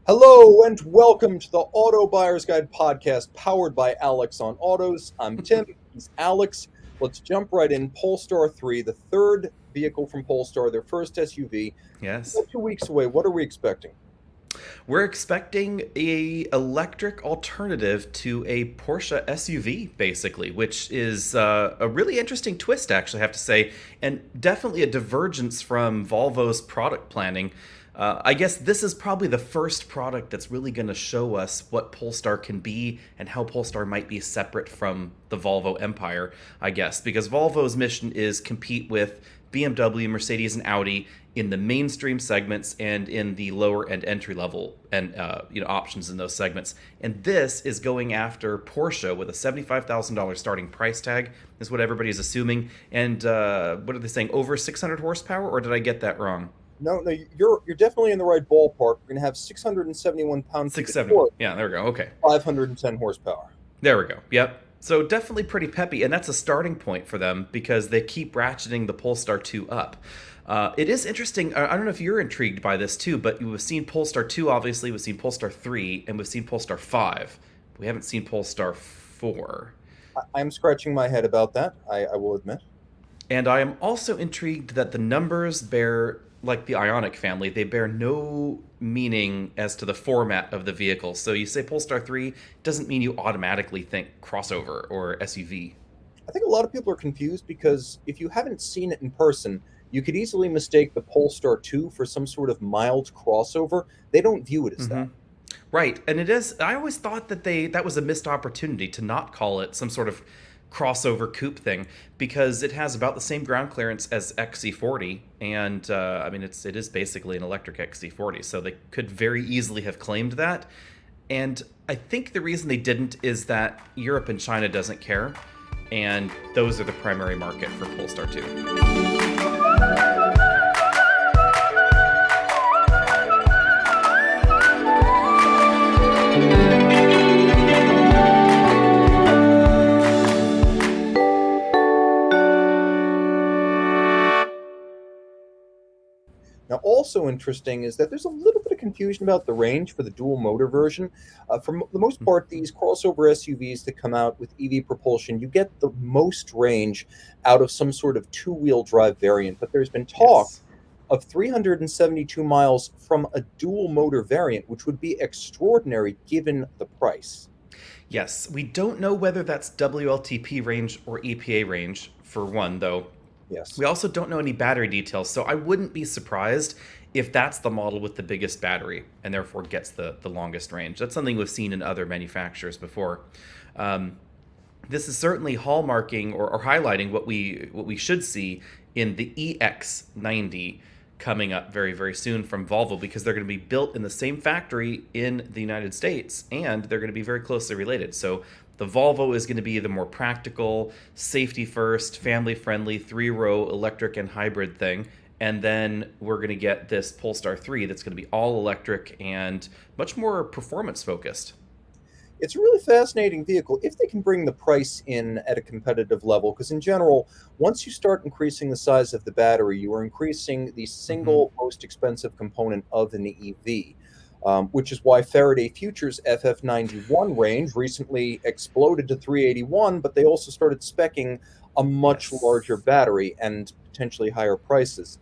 Hello and welcome to the Auto Buyer's Guide podcast powered by Alex on Autos. I'm Tim, he's Alex. Let's jump right in. Polestar 3, the third vehicle from Polestar, their first SUV. Yes. About 2 weeks away. What are we expecting? We're expecting a electric alternative to a Porsche SUV, basically, which is a really interesting twist, actually, I have to say, and definitely a divergence from Volvo's product planning. I guess this is probably the first product that's really going to show us what Polestar can be and how Polestar might be separate from the Volvo empire, I guess, because Volvo's mission is compete with BMW, Mercedes, and Audi in the mainstream segments and in the lower and entry level and options in those segments. And this is going after Porsche with a $75,000 starting price tag, is what everybody is assuming. And what are they saying? Over 600 horsepower, or did I get that wrong? No, you're definitely in the right ballpark. We're going to have 671 pound-feet of 671. torque, Yeah, there we go. Okay. 510 horsepower. There we go. Yep. So definitely pretty peppy, and that's a starting point for them because they keep ratcheting the Polestar 2 up. It is interesting. I don't know if you're intrigued by this too, but we've seen Polestar 2, obviously, we've seen Polestar 3, and we've seen Polestar 5. We haven't seen Polestar 4. I'm scratching my head about that, I will admit. And I am also intrigued that the numbers bear, like the Ionic family, they bear no meaning as to the format of the vehicle. So you say Polestar 3 doesn't mean you automatically think crossover or SUV. I think a lot of people are confused because if you haven't seen it in person, you could easily mistake the Polestar 2 for some sort of mild crossover. They don't view it as Mm-hmm. that. Right, and it is. I always thought that was a missed opportunity to not call it some sort of crossover coupe thing because it has about the same ground clearance as XC40, and I mean it is basically an electric XC40, so they could very easily have claimed that. And I think the reason they didn't is that Europe and China doesn't care, and those are the primary market for Polestar 2. Now, also interesting is that there's a little bit of confusion about the range for the dual motor version. For the most part, these crossover SUVs that come out with EV propulsion, you get the most range out of some sort of two-wheel drive variant. But there's been talk Yes. of 372 miles from a dual motor variant, which would be extraordinary given the price. Yes, we don't know whether that's WLTP range or EPA range, for one, though. Yes. We also don't know any battery details, so I wouldn't be surprised if that's the model with the biggest battery and therefore gets the longest range. That's something we've seen in other manufacturers before. Um, this is certainly hallmarking or highlighting what we should see in the EX90 coming up very very soon from Volvo because they're going to be built in the same factory in the United States and they're going to be very closely related. So the Volvo is going to be the more practical, safety first, family friendly 3-row electric and hybrid thing. And then we're going to get this Polestar 3 that's going to be all electric and much more performance focused. It's a really fascinating vehicle if they can bring the price in at a competitive level. Because in general, once you start increasing the size of the battery, you are increasing the Mm-hmm. single most expensive component of an EV. Which is why Faraday Future's FF91 range recently exploded to 381, but they also started specing a much larger Yes. battery and potentially higher prices.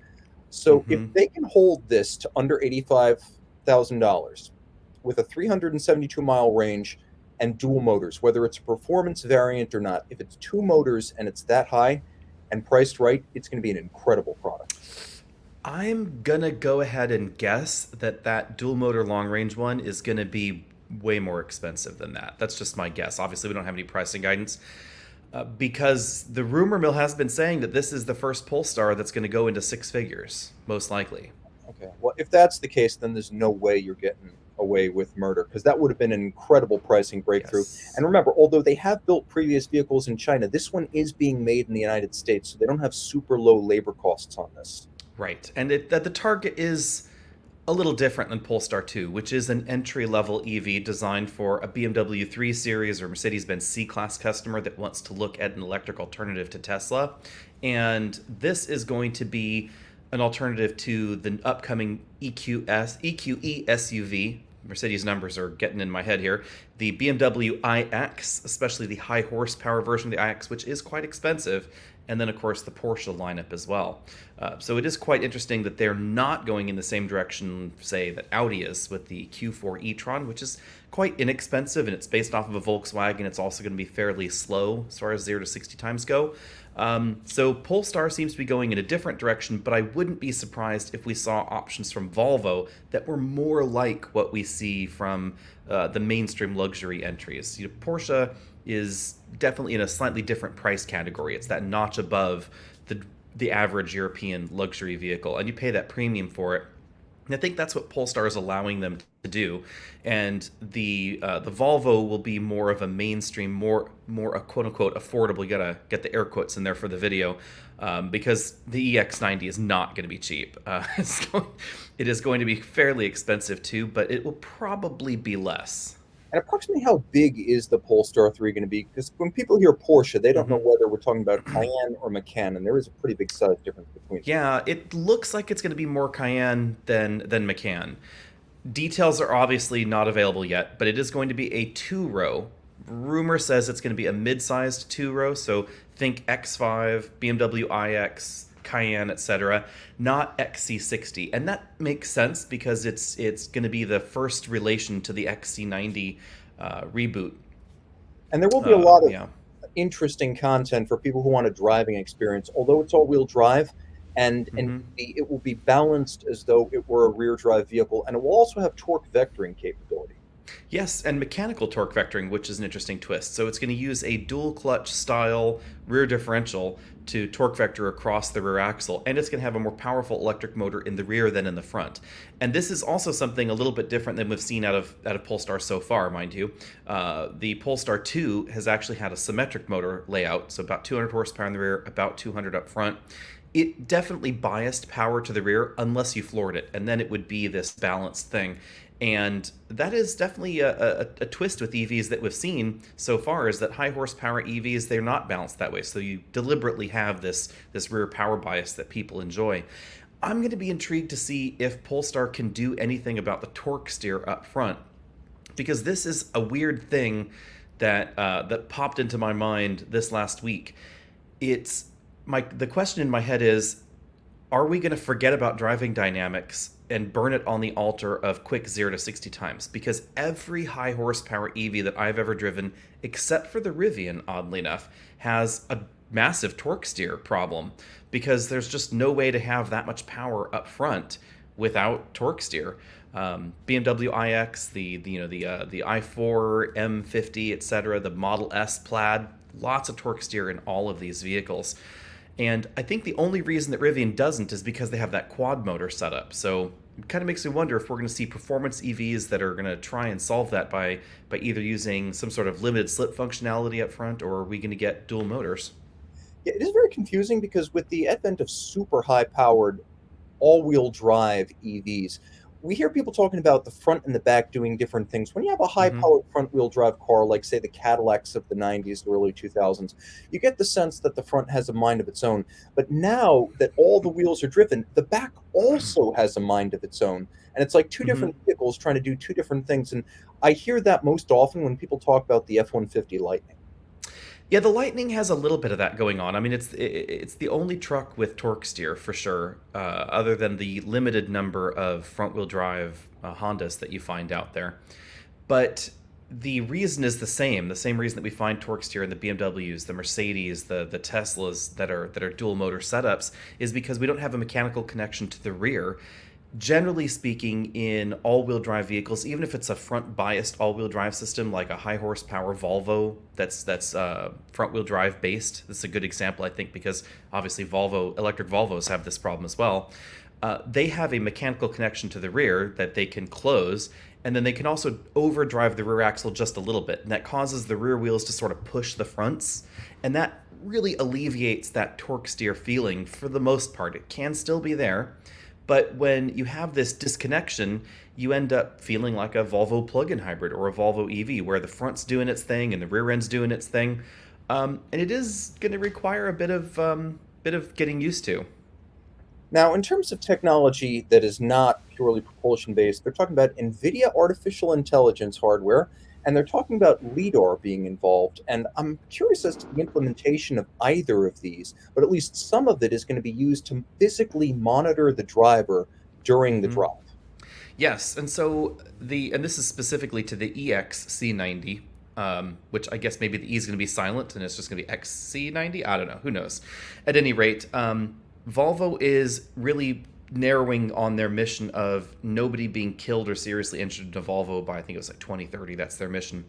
So if Mm-hmm. they can hold this to under $85,000 with a 372-mile range and dual motors, whether it's a performance variant or not, if it's two motors and it's that high and priced right, it's going to be an incredible product. I'm gonna go ahead and guess that that dual motor long range one is gonna be way more expensive than that. That's just my guess. Obviously, we don't have any pricing guidance because the rumor mill has been saying that this is the first Polestar that's going to go into six figures, most likely. Okay. Well, if that's the case, then there's no way you're getting away with murder because that would have been an incredible pricing breakthrough. And Yes. remember, although they have built previous vehicles in China, this one is being made in the United States, so they don't have super low labor costs on this. Right, and that the target is a little different than Polestar 2, which is an entry level EV designed for a BMW 3 Series or Mercedes Benz C Class customer that wants to look at an electric alternative to Tesla. And this is going to be an alternative to the upcoming EQE SUV Mercedes numbers are getting in my head here. The BMW iX, especially the high horsepower version of the iX, which is quite expensive, and then of course the Porsche lineup as well. So it is quite interesting that they're not going in the same direction, say, that Audi is with the Q4 e-tron, which is quite inexpensive, and it's based off of a Volkswagen. It's also going to be fairly slow as far as 0 to 60 times go. So Polestar seems to be going in a different direction, but I wouldn't be surprised if we saw options from Volvo that were more like what we see from the mainstream luxury entries. Porsche is definitely in a slightly different price category. It's that notch above the average European luxury vehicle, and you pay that premium for it. And I think that's what Polestar is allowing them to do, and the Volvo will be more of a mainstream, more a quote unquote affordable. You gotta get the air quotes in there for the video, because the EX90 is not going to be cheap. It is going to be fairly expensive too, but it will probably be less. And approximately how big is the Polestar 3 going to be? Because when people hear Porsche, they don't know Hmm. whether we're talking about Cayenne or Macan, and there is a pretty big size difference between them. Yeah, it looks like it's going to be more Cayenne than Macan. Details are obviously not available yet, but it is going to be a two-row. Rumor says it's going to be a mid-sized two-row, so think X5, BMW iX, Cayenne, etc., not XC60. And that makes sense because it's going to be the first relation to the XC90 reboot. And there will be a lot of Yeah. interesting content for people who want a driving experience, although it's all-wheel drive, and Hmm. it will be balanced as though it were a rear-drive vehicle, and it will also have torque vectoring capability. Yes, and mechanical torque vectoring, which is an interesting twist. So it's going to use a dual clutch style rear differential to torque vector across the rear axle, and it's going to have a more powerful electric motor in the rear than in the front. And this is also something a little bit different than we've seen out of Polestar so far, mind you. The Polestar 2 has actually had a symmetric motor layout, so about 200 horsepower in the rear, about 200 up front. It definitely biased power to the rear unless you floored it, and then it would be this balanced thing. And that is definitely a twist with EVs that we've seen so far, is that high horsepower EVs, they're not balanced that way. So you deliberately have this rear power bias that people enjoy. I'm going to be intrigued to see if Polestar can do anything about the torque steer up front, because this is a weird thing that popped into my mind this last week. It's the question in my head is, are we going to forget about driving dynamics and burn it on the altar of quick 0 to 60 times? Because every high horsepower EV that I've ever driven, except for the Rivian, oddly enough, has a massive torque steer problem, because there's just no way to have that much power up front without torque steer. BMW iX, the i4 M50, etc., the Model S Plaid, lots of torque steer in all of these vehicles. And I think the only reason that Rivian doesn't is because they have that quad motor setup. So it kind of makes me wonder if we're going to see performance EVs that are going to try and solve that by either using some sort of limited slip functionality up front, or are we going to get dual motors? Yeah, it is very confusing because with the advent of super high-powered all-wheel drive EVs, we hear people talking about the front and the back doing different things. When you have a Hmm. high-powered front-wheel drive car, like say the Cadillacs of the 90s, the early 2000s, you get the sense that the front has a mind of its own. But now that all the wheels are driven, the back also has a mind of its own. And it's like two Hmm. different vehicles trying to do two different things. And I hear that most often when people talk about the F-150 Lightning. Yeah, the Lightning has a little bit of that going on. I mean, it's the only truck with torque steer for sure, other than the limited number of front-wheel drive Hondas that you find out there. But the reason is the same reason that we find torque steer in the BMWs, the Mercedes, the Teslas that are dual motor setups, is because we don't have a mechanical connection to the rear. Generally speaking, in all-wheel drive vehicles, even if it's a front biased all-wheel drive system like a high horsepower Volvo that's front-wheel drive based, this is a good example, I think, because obviously electric Volvos have this problem as well. They have a mechanical connection to the rear that they can close, and then they can also overdrive the rear axle just a little bit, and that causes the rear wheels to sort of push the fronts, and that really alleviates that torque steer feeling for the most part. It can still be there, but when you have this disconnection, you end up feeling like a Volvo plug-in hybrid or a Volvo EV, where the front's doing its thing and the rear end's doing its thing, and it is going to require a bit of getting used to. Now, in terms of technology that is not purely propulsion based, they're talking about NVIDIA artificial intelligence hardware, and they're talking about LIDAR being involved. And I'm curious as to the implementation of either of these, but at least some of it is going to be used to physically monitor the driver during the Hmm. drive. Yes, and so and this is specifically to the EXC90, which I guess maybe the E is going to be silent and it's just going to be XC90. I don't know. Who knows? At any rate, Volvo is really narrowing on their mission of nobody being killed or seriously injured in a Volvo by, I think it was like 2030. That's their mission.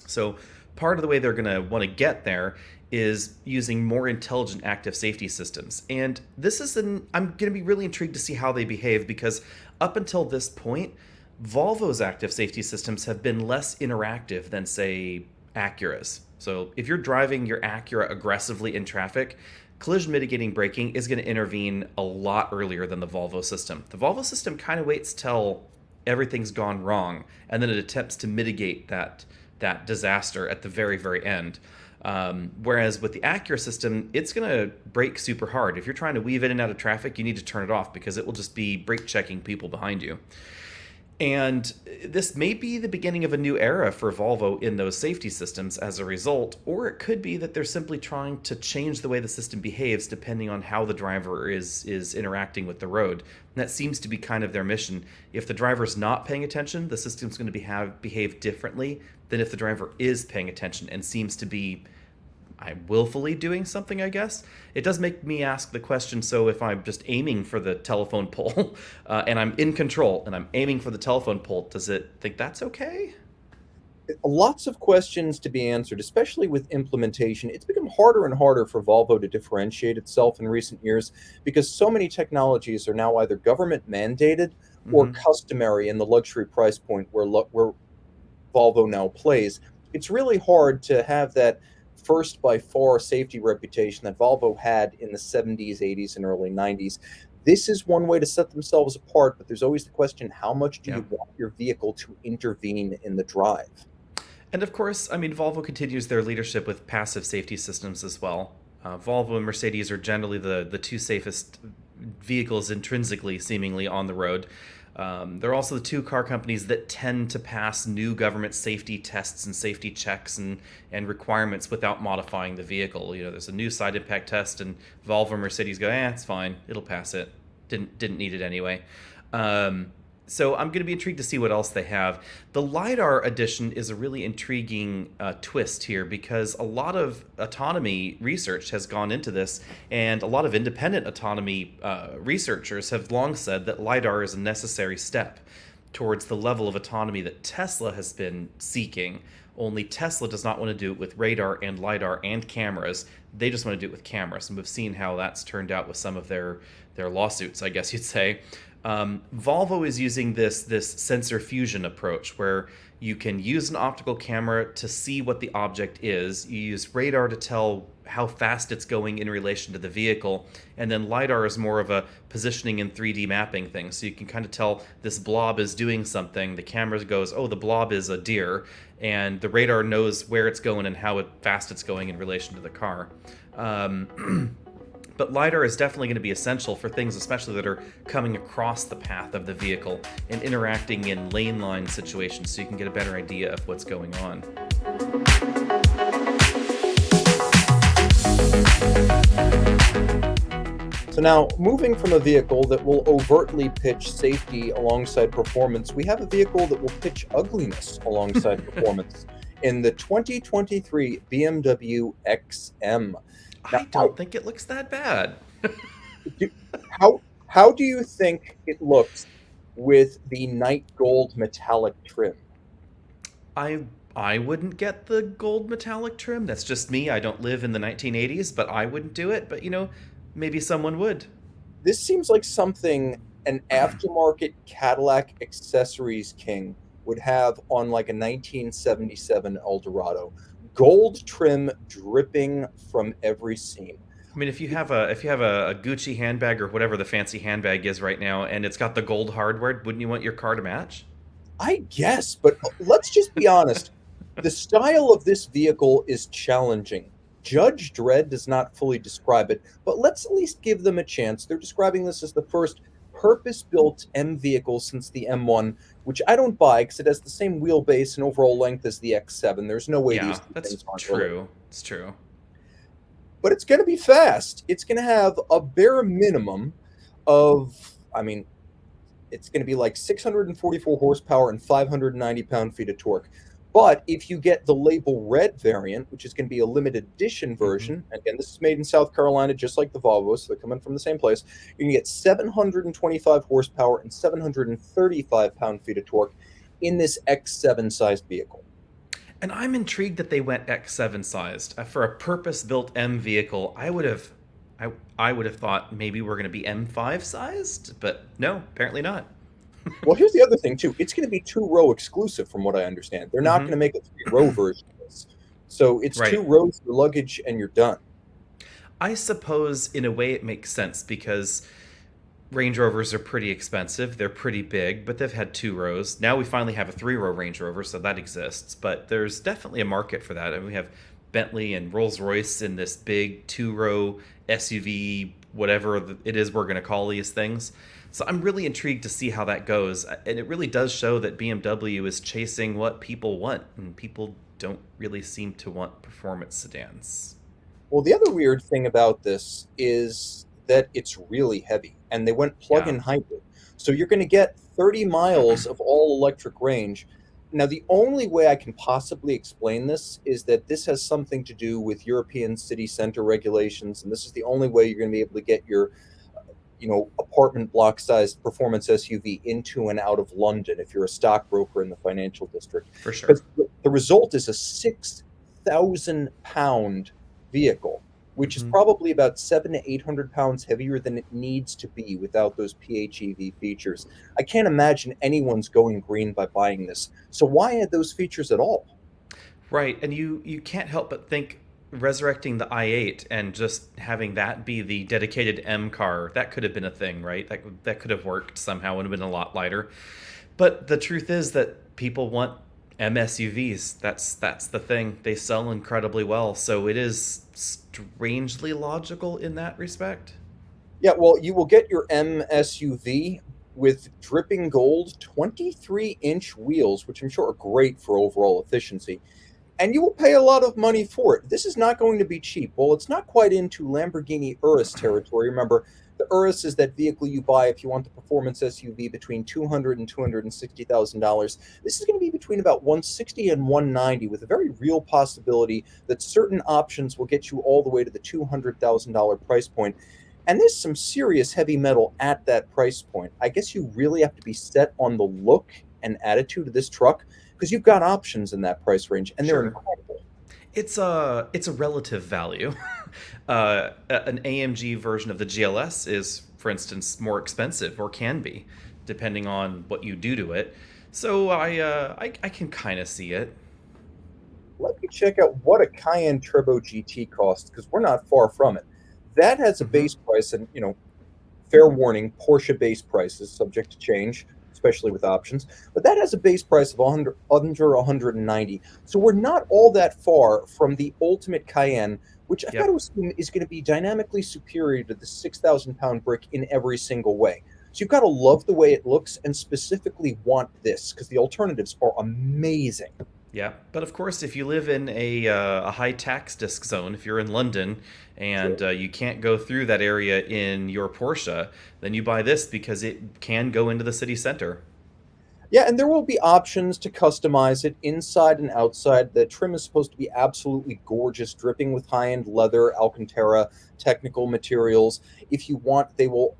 So part of the way they're going to want to get there is using more intelligent active safety systems. And I'm going to be really intrigued to see how they behave, because up until this point, Volvo's active safety systems have been less interactive than, say, Acura's. So if you're driving your Acura aggressively in traffic, collision mitigating braking is going to intervene a lot earlier than the Volvo system. The Volvo system kind of waits till everything's gone wrong, and then it attempts to mitigate that disaster at the very, very end. Whereas with the Acura system, it's going to brake super hard. If you're trying to weave in and out of traffic, you need to turn it off because it will just be brake checking people behind you. And this may be the beginning of a new era for Volvo in those safety systems as a result, or it could be that they're simply trying to change the way the system behaves depending on how the driver is interacting with the road. And that seems to be kind of their mission. If the driver's not paying attention, the system's going to behave differently than if the driver is paying attention and seems to be willfully doing something, I guess. It does make me ask the question, so if I'm just aiming for the telephone pole and I'm in control and I'm aiming for the telephone pole, does it think that's okay? Lots of questions to be answered, especially with implementation. It's become harder and harder for Volvo to differentiate itself in recent years because so many technologies are now either government mandated or Hmm. customary in the luxury price point where Volvo now plays. It's really hard to have that first by far safety reputation that Volvo had in the 70s, 80s, and early 90s. This is one way to set themselves apart, but there's always the question, how much do Yeah. you want your vehicle to intervene in the drive? And of course, I mean, Volvo continues their leadership with passive safety systems as well. Volvo and Mercedes are generally the two safest vehicles intrinsically, seemingly, on the road. They're also the two car companies that tend to pass new government safety tests and safety checks and requirements without modifying the vehicle. You know, there's a new side impact test, and Volvo and Mercedes go, it's fine, it'll pass it. Didn't need it anyway. So I'm going to be intrigued to see what else they have. The LiDAR edition is a really intriguing twist here because a lot of autonomy research has gone into this, and a lot of independent autonomy researchers have long said that LiDAR is a necessary step towards the level of autonomy that Tesla has been seeking. Only Tesla does not want to do it with radar and LiDAR and cameras. They just want to do it with cameras, and we've seen how that's turned out with some of their lawsuits, I guess you'd say. Volvo is using this sensor fusion approach where you can use an optical camera to see what the object is. You use radar to tell how fast it's going in relation to the vehicle, and then LiDAR is more of a positioning and 3D mapping thing. So you can kind of tell this blob is doing something. The camera goes, oh, the blob is a deer, and the radar knows where it's going and how fast it's going in relation to the car. But LiDAR is definitely going to be essential for things especially that are coming across the path of the vehicle and interacting in lane line situations so you can get a better idea of what's going on. So now, moving from a vehicle that will overtly pitch safety alongside performance, we have a vehicle that will pitch ugliness alongside performance in the 2023 BMW XM. Now, I don't think it looks that bad. do, how do you think it looks with the night gold metallic trim? I I wouldn't get the gold metallic trim. That's just me. I don't live in the 1980s, but I wouldn't do it. But maybe someone would. This seems like something an aftermarket Cadillac accessories king would have on like a 1977 Eldorado. Gold trim dripping from every seam. I mean, if you have a Gucci handbag or whatever the fancy handbag is right now, and it's got the gold hardware, wouldn't you want your car to match? I guess, but let's just be honest. The style of this vehicle is challenging. Judge Dredd does not fully describe it, but let's at least give them a chance. They're describing this as the first purpose-built M vehicle since the M1, which I don't buy because it has the same wheelbase and overall length as the X7. There's no way these Yeah, two that's things aren't related. true. It's true. But it's going to be fast. It's going to have a bare minimum of, I mean, it's going to be like 644 horsepower and 590 pound-feet of torque. But if you get the label red variant, which is going to be a limited edition Hmm. version, again, this is made in South Carolina, just like the Volvo, so they're coming from the same place. You can get 725 horsepower and 735 pound-feet of torque in this X7 sized vehicle. And I'm intrigued that they went X7 sized for a purpose-built M vehicle. I would have thought maybe we're going to be M5 sized, but no, apparently not. Well, here's the other thing, too. It's going to be two-row exclusive, from what I understand. They're not going Hmm. to make a three-row version of this. So it's two Right. rows for luggage, and you're done. I suppose in a way it makes sense because Range Rovers are pretty expensive. They're pretty big, but they've had two rows. Now we finally have a three-row Range Rover, so that exists. But there's definitely a market for that. And we have Bentley and Rolls-Royce in this big two-row SUV, whatever it is we're going to call these things. So I'm really intrigued to see how that goes. And it really does show that BMW is chasing what people want, and people don't really seem to want performance sedans. Well, the other weird thing about this is that it's really heavy, and they went Yeah. plug-in hybrid. So you're going to get 30 miles of all-electric range. Now, the only way I can possibly explain this is that this has something to do with European city center regulations, and this is the only way you're going to be able to get your, apartment block-sized performance SUV into and out of London if you're a stockbroker in the financial district. For Because sure. the result is a 6,000 pound vehicle, which is Hmm. probably about 700 to 800 pounds heavier than it needs to be without those PHEV features. I can't imagine anyone's going green by buying this. So why add those features at all? Right, and you can't help but think resurrecting the i8 and just having that be the dedicated M car, that could have been a thing, right? That could have worked somehow and been a lot lighter. But the truth is that people want MSUVs. That's the thing. They sell incredibly well, so it is strangely logical in that respect. Yeah, well, you will get your M SUV with dripping gold 23-inch wheels, which I'm sure are great for overall efficiency. And you will pay a lot of money for it. This is not going to be cheap. Well, it's not quite into Lamborghini Urus territory. Remember, the Urus is that vehicle you buy if you want the performance SUV between $200,000 and $260,000. This is going to be between about 160 and 190, with a very real possibility that certain options will get you all the way to the $200,000 price point. And there's some serious heavy metal at that price point. I guess you really have to be set on the look and attitude of this truck because you've got options in that price range, and they're Sure. incredible. It's a relative value. An AMG version of the GLS is, for instance, more expensive or can be, depending on what you do to it. So I can kind of see it. Let me check out what a Cayenne Turbo GT costs because we're not far from it. That has a Hmm. base price, and fair warning, Porsche base prices subject to change, especially with options. But that has a base price of under 190. So we're not all that far from the ultimate Cayenne, which I've got to Yep. assume is going to be dynamically superior to the 6,000 pound brick in every single way. So you've got to love the way it looks and specifically want this because the alternatives are amazing. Yeah, but of course, if you live in a high tax disc zone, if you're in London and Sure. you can't go through that area in your Porsche, then you buy this because it can go into the city center. Yeah, and there will be options to customize it inside and outside. The trim is supposed to be absolutely gorgeous, dripping with high-end leather, Alcantara, technical materials. If you want, they will,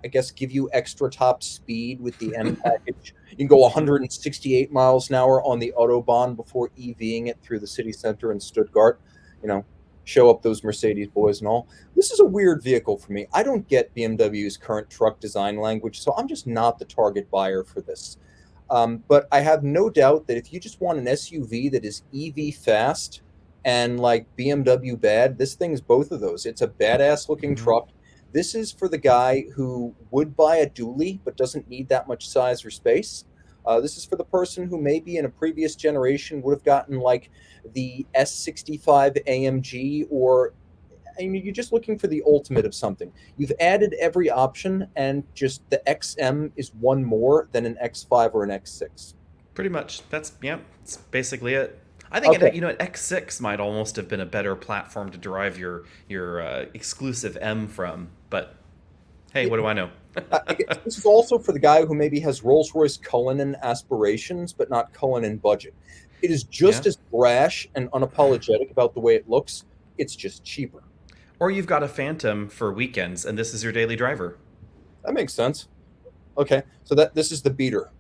I guess, give you extra top speed with the M package. You can go Hmm. 168 miles an hour on the Autobahn before EVing it through the city center in Stuttgart. You know, show up those Mercedes boys and all. This is a weird vehicle for me. I don't get BMW's current truck design language, so I'm just not the target buyer for this. But I have no doubt that if you just want an SUV that is EV fast and like BMW bad, this thing's both of those. It's a badass looking Hmm. truck. This is for the guy who would buy a dually but doesn't need that much size or space. This is for the person who maybe in a previous generation would have gotten like the S65 AMG, or you're just looking for the ultimate of something. You've added every option, and just the XM is one more than an X5 or an X6. Pretty much. That's basically it. I think Okay. an X6 might almost have been a better platform to derive your exclusive M from. But hey, what do I know? I guess this is also for the guy who maybe has Rolls-Royce Cullinan aspirations, but not Cullinan budget. It is Yeah. just as brash and unapologetic about the way it looks. It's just cheaper. Or you've got a Phantom for weekends, and this is your daily driver. That makes sense. Okay, so that this is the beater.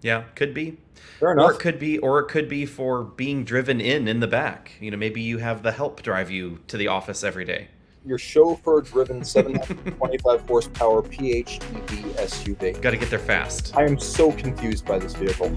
Yeah, could be. Fair Or enough. it could be for being driven in the back. Maybe you have the help drive you to the office every day. Your chauffeur-driven 725 horsepower PHEV SUV. Got to get there fast. I am so confused by this vehicle.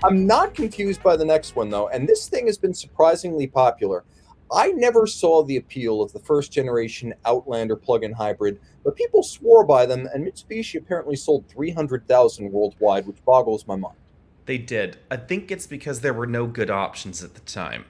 I'm not confused by the next one, though, and this thing has been surprisingly popular. I never saw the appeal of the first generation Outlander plug-in hybrid, but people swore by them, and Mitsubishi apparently sold 300,000 worldwide, which boggles my mind. They did. I think it's because there were no good options at the time.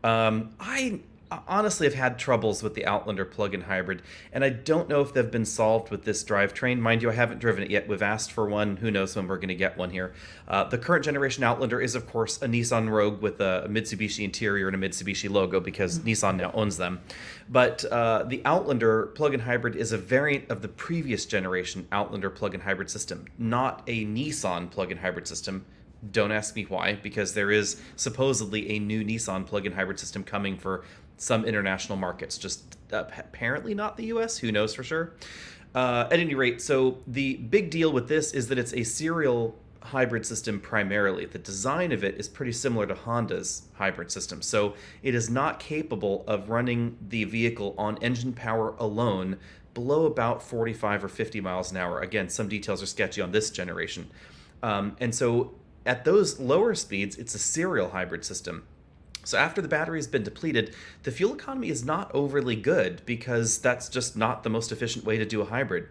I honestly have had troubles with the Outlander plug-in hybrid, and I don't know if they've been solved with this drivetrain. Mind you, I haven't driven it yet. We've asked for one. Who knows when we're going to get one here. The current generation Outlander is, of course, a Nissan Rogue with a Mitsubishi interior and a Mitsubishi logo because Nissan now owns them. But the Outlander plug-in hybrid is a variant of the previous generation Outlander plug-in hybrid system, not a Nissan plug-in hybrid system. Don't ask me why, because there is supposedly a new Nissan plug-in hybrid system coming for some international markets, just apparently not the US. Who knows for sure? At any rate, so the big deal with this is that it's a serial hybrid system primarily. The design of it is pretty similar to Honda's hybrid system, so it is not capable of running the vehicle on engine power alone below about 45 or 50 miles an hour. Again, some details are sketchy on this generation. And so at those lower speeds, it's a serial hybrid system. So after the battery has been depleted, the fuel economy is not overly good because that's just not the most efficient way to do a hybrid.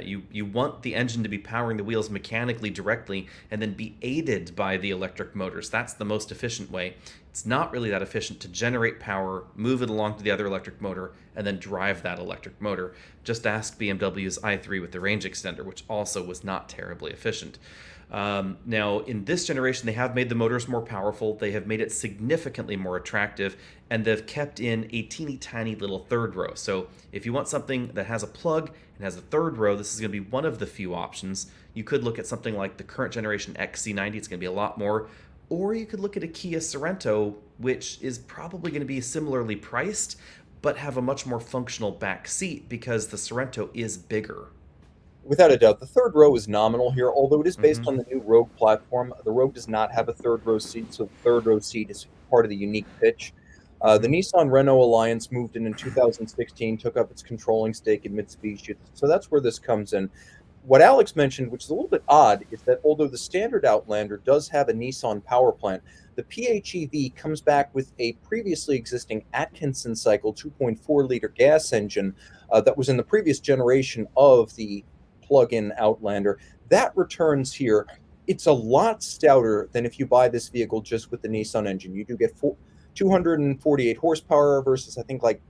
You want the engine to be powering the wheels mechanically directly and then be aided by the electric motors. That's the most efficient way. It's not really that efficient to generate power, move it along to the other electric motor, and then drive that electric motor. Just ask BMW's i3 with the range extender, which also was not terribly efficient. Now, in this generation, they have made the motors more powerful, they have made it significantly more attractive, and they've kept in a teeny tiny little third row. So if you want something that has a plug and has a third row, this is going to be one of the few options. You could look at something like the current generation XC90, it's going to be a lot more. Or you could look at a Kia Sorento, which is probably going to be similarly priced, but have a much more functional back seat because the Sorento is bigger. Without a doubt, the third row is nominal here, although it is based Mm-hmm. on the new Rogue platform. The Rogue does not have a third row seat, so the third row seat is part of the unique pitch. The Mm-hmm. Nissan Renault alliance moved in 2016, took up its controlling stake in Mitsubishi, so that's where this comes in. What Alex mentioned, which is a little bit odd, is that although the standard Outlander does have a Nissan power plant, the PHEV comes back with a previously existing Atkinson cycle 2.4-liter gas engine that was in the previous generation of the plug-in Outlander. That returns here. It's a lot stouter than if you buy this vehicle just with the Nissan engine. You do get 248 horsepower versus I think like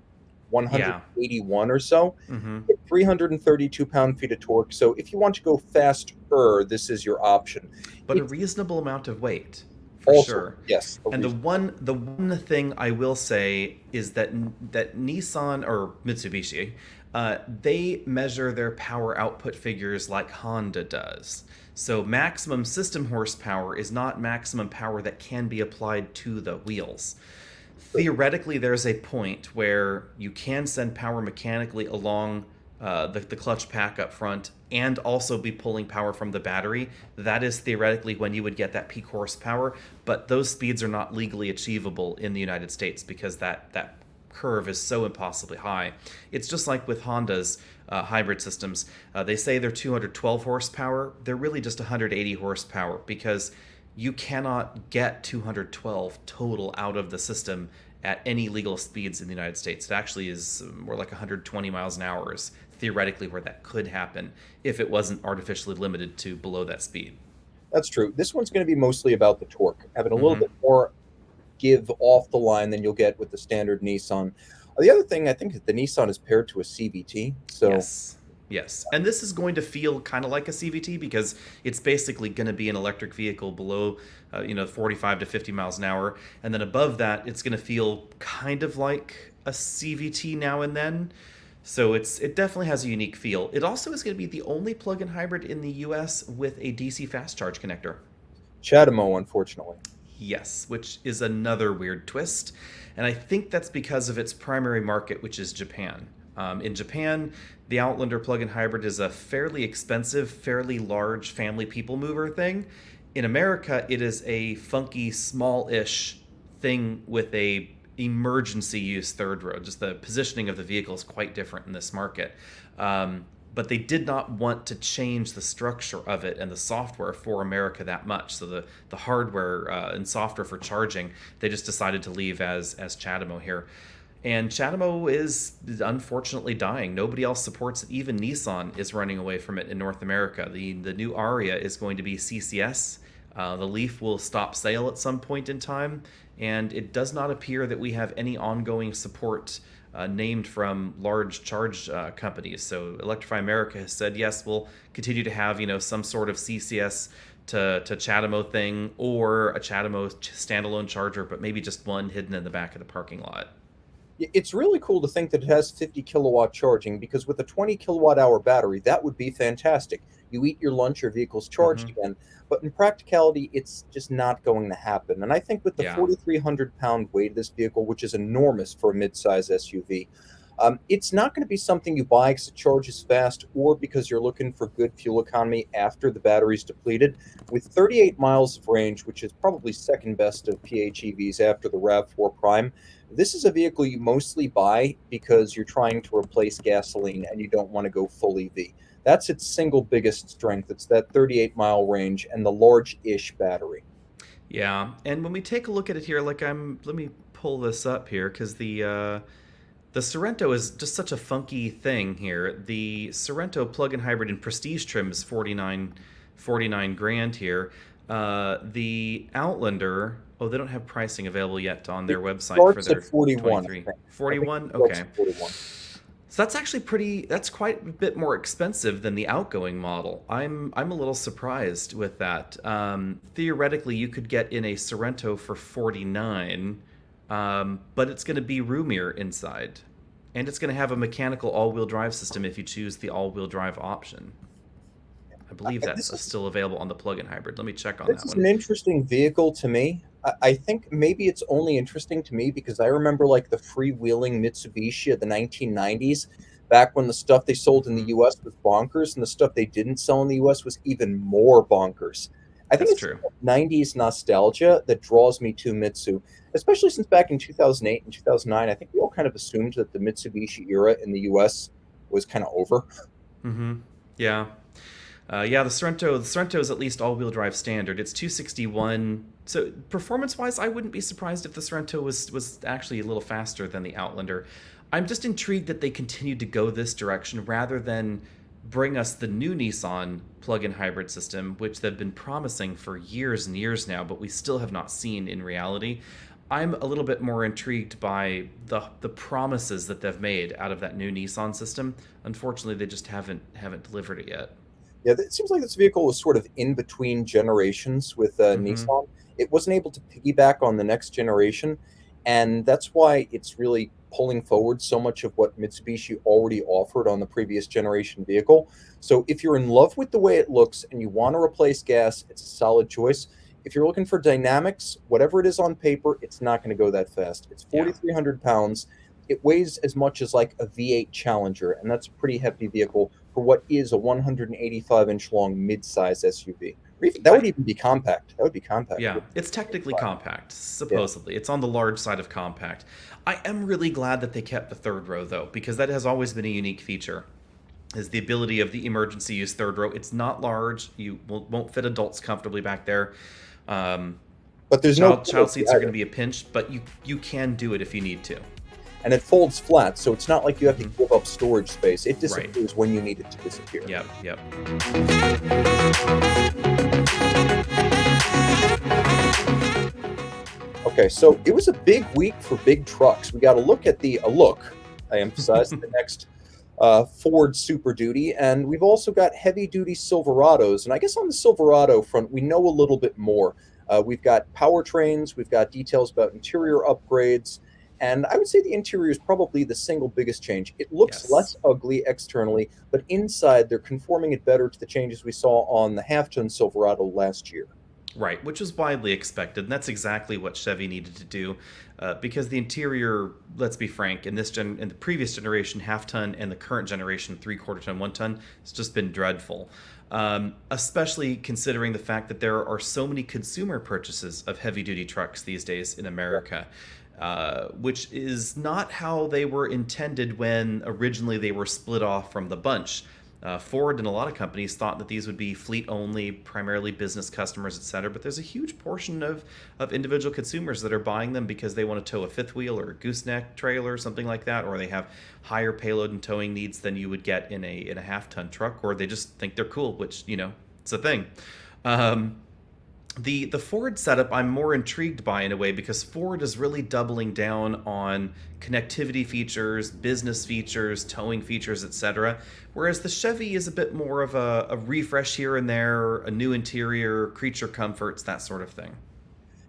Yeah. 181 or so. Mm-hmm. 332 pound-feet of torque. So if you want to go faster, this is your option. But a It's reasonable amount of weight, for also, sure. yes, a And reason. the one thing I will say is that Nissan or Mitsubishi, they measure their power output figures like Honda does. So maximum system horsepower is not maximum power that can be applied to the wheels. Theoretically, there's a point where you can send power mechanically along the clutch pack up front and also be pulling power from the battery. That is theoretically when you would get that peak horsepower, but those speeds are not legally achievable in the United States because that curve is so impossibly high. It's just like with Honda's hybrid systems. They say they're 212 horsepower. They're really just 180 horsepower because you cannot get 212 total out of the system at any legal speeds in the United States. It actually is more like 120 miles an hour is theoretically where that could happen if it wasn't artificially limited to below that speed. That's true. This one's going to be mostly about the torque, having a little Hmm. bit more give off the line than you'll get with the standard Nissan. The other thing I think is the Nissan is paired to a CVT, so Yes. Yes. And this is going to feel kind of like a CVT because it's basically going to be an electric vehicle below, 45 to 50 miles an hour. And then above that, it's going to feel kind of like a CVT now and then. So it definitely has a unique feel. It also is going to be the only plug-in hybrid in the US with a DC fast charge connector. Chatamo, unfortunately. Yes, which is another weird twist. And I think that's because of its primary market, which is Japan. In Japan, the Outlander plug-in hybrid is a fairly expensive, fairly large family people mover thing. In America, it is a funky, small-ish thing with a emergency use third row. Just the positioning of the vehicle is quite different in this market. But they did not want to change the structure of it and the software for America that much. So the hardware and software for charging, they just decided to leave as Chatamo here. And Chatamo is unfortunately dying. Nobody else supports it. Even Nissan is running away from it in North America. The new Aria is going to be CCS. The Leaf will stop sale at some point in time, and it does not appear that we have any ongoing support named from large charge companies. So Electrify America has said, yes, we'll continue to have some sort of CCS to Chatamo thing or a Chatamo standalone charger, but maybe just one hidden in the back of the parking lot. It's really cool to think that it has 50 kilowatt charging because with a 20 kilowatt hour battery, that would be fantastic. You eat your lunch, your vehicle's charged Hmm. again. But in practicality, it's just not going to happen. And I think with the Yeah. 4,300 pound weight of this vehicle, which is enormous for a midsize SUV, it's not going to be something you buy because it charges fast or because you're looking for good fuel economy after the battery's depleted. With 38 miles of range, which is probably second best of PHEVs after the RAV4 Prime, this is a vehicle you mostly buy because you're trying to replace gasoline and you don't want to go full EV. That's its single biggest strength. It's that 38-mile range and the large-ish battery. Yeah. And when we take a look at it here, let me pull this up here because the Sorento is just such a funky thing here. The Sorento plug-in hybrid in prestige trim is 49 grand here. The Outlander, oh, they don't have pricing available yet on It their website for starts at their 41, I 23. think. I think it 41? starts Okay. at 41. So that's actually that's quite a bit more expensive than the outgoing model. I'm a little surprised with that. Theoretically, you could get in a Sorento for 49, but it's going to be roomier inside. And it's going to have a mechanical all-wheel drive system if you choose the all-wheel drive option. I believe This that's is still available on the plug-in hybrid. Let me check on This that is an one. interesting vehicle to me. I think maybe it's only interesting to me because I remember like the freewheeling Mitsubishi of the 1990s, back when the stuff they sold in the Hmm. US was bonkers and the stuff they didn't sell in the US was even more bonkers. I think That's it's true. 90s nostalgia that draws me to Mitsu, especially since back in 2008 and 2009, I think we all kind of assumed that the Mitsubishi era in the US was kind of over. Hmm. Yeah. Yeah, the Sorrento is at least all-wheel drive standard. It's 261. So performance-wise, I wouldn't be surprised if the Sorrento was actually a little faster than the Outlander. I'm just intrigued that they continued to go this direction rather than bring us the new Nissan plug-in hybrid system, which they've been promising for years and years now, but we still have not seen in reality. I'm a little bit more intrigued by the promises that they've made out of that new Nissan system. Unfortunately, they just haven't delivered it yet. Yeah, it seems like this vehicle was sort of in between generations with Hmm. Nissan. It wasn't able to piggyback on the next generation, and that's why it's really pulling forward so much of what Mitsubishi already offered on the previous generation vehicle. So if you're in love with the way it looks and you want to replace gas, it's a solid choice. If you're looking for dynamics, whatever it is on paper, it's not going to go that fast. It's Yeah. 4,300 pounds. It weighs as much as like a V8 Challenger, and that's a pretty hefty vehicle for what is a 185-inch long mid-size SUV. Or even, that I would even be compact. That would be compact. Yeah, it's technically compact, Yeah. supposedly. It's on the large side of compact. I am really glad that they kept the third row though, because that has always been a unique feature. Is the ability of the emergency use third row. It's not large. You won't fit adults comfortably back there. Um, But there's no child penalty seats are going either. to be a pinch, but you can do it if you need to. and it folds flat, so it's not like you have to Hmm. give up storage space. It Right. disappears when you need it to disappear. Yep. Yep. Okay, so it was a big week for big trucks. We got to look at the I emphasize, the next Ford Super Duty, and we've also got heavy duty Silverados. And I guess on the Silverado front, we know a little bit more. We've got powertrains, we've got details about interior upgrades, and I would say the interior is probably the single biggest change. It looks Yes. less ugly externally, but inside they're conforming it better to the changes we saw on the half-ton Silverado last year. Right, which was widely expected, and that's exactly what Chevy needed to do, because the interior, let's be frank, in the previous generation half ton and the current generation 3/4 ton 1 ton, it's just been dreadful. Especially considering the fact that there are so many consumer purchases of heavy duty trucks these days in America, which is not how they were intended when originally they were split off from the bunch. Ford and a lot of companies thought that these would be fleet only, primarily business customers, etc. But there's a huge portion of individual consumers that are buying them because they want to tow a fifth wheel or a gooseneck trailer or something like that, or they have higher payload and towing needs than you would get in a half ton truck, or they just think they're cool, which it's a thing. Um, the Ford setup I'm more intrigued by in a way because Ford is really doubling down on connectivity features, business features, towing features, etc. Whereas the Chevy is a bit more of a refresh here and there, a new interior, creature comforts, that sort of thing.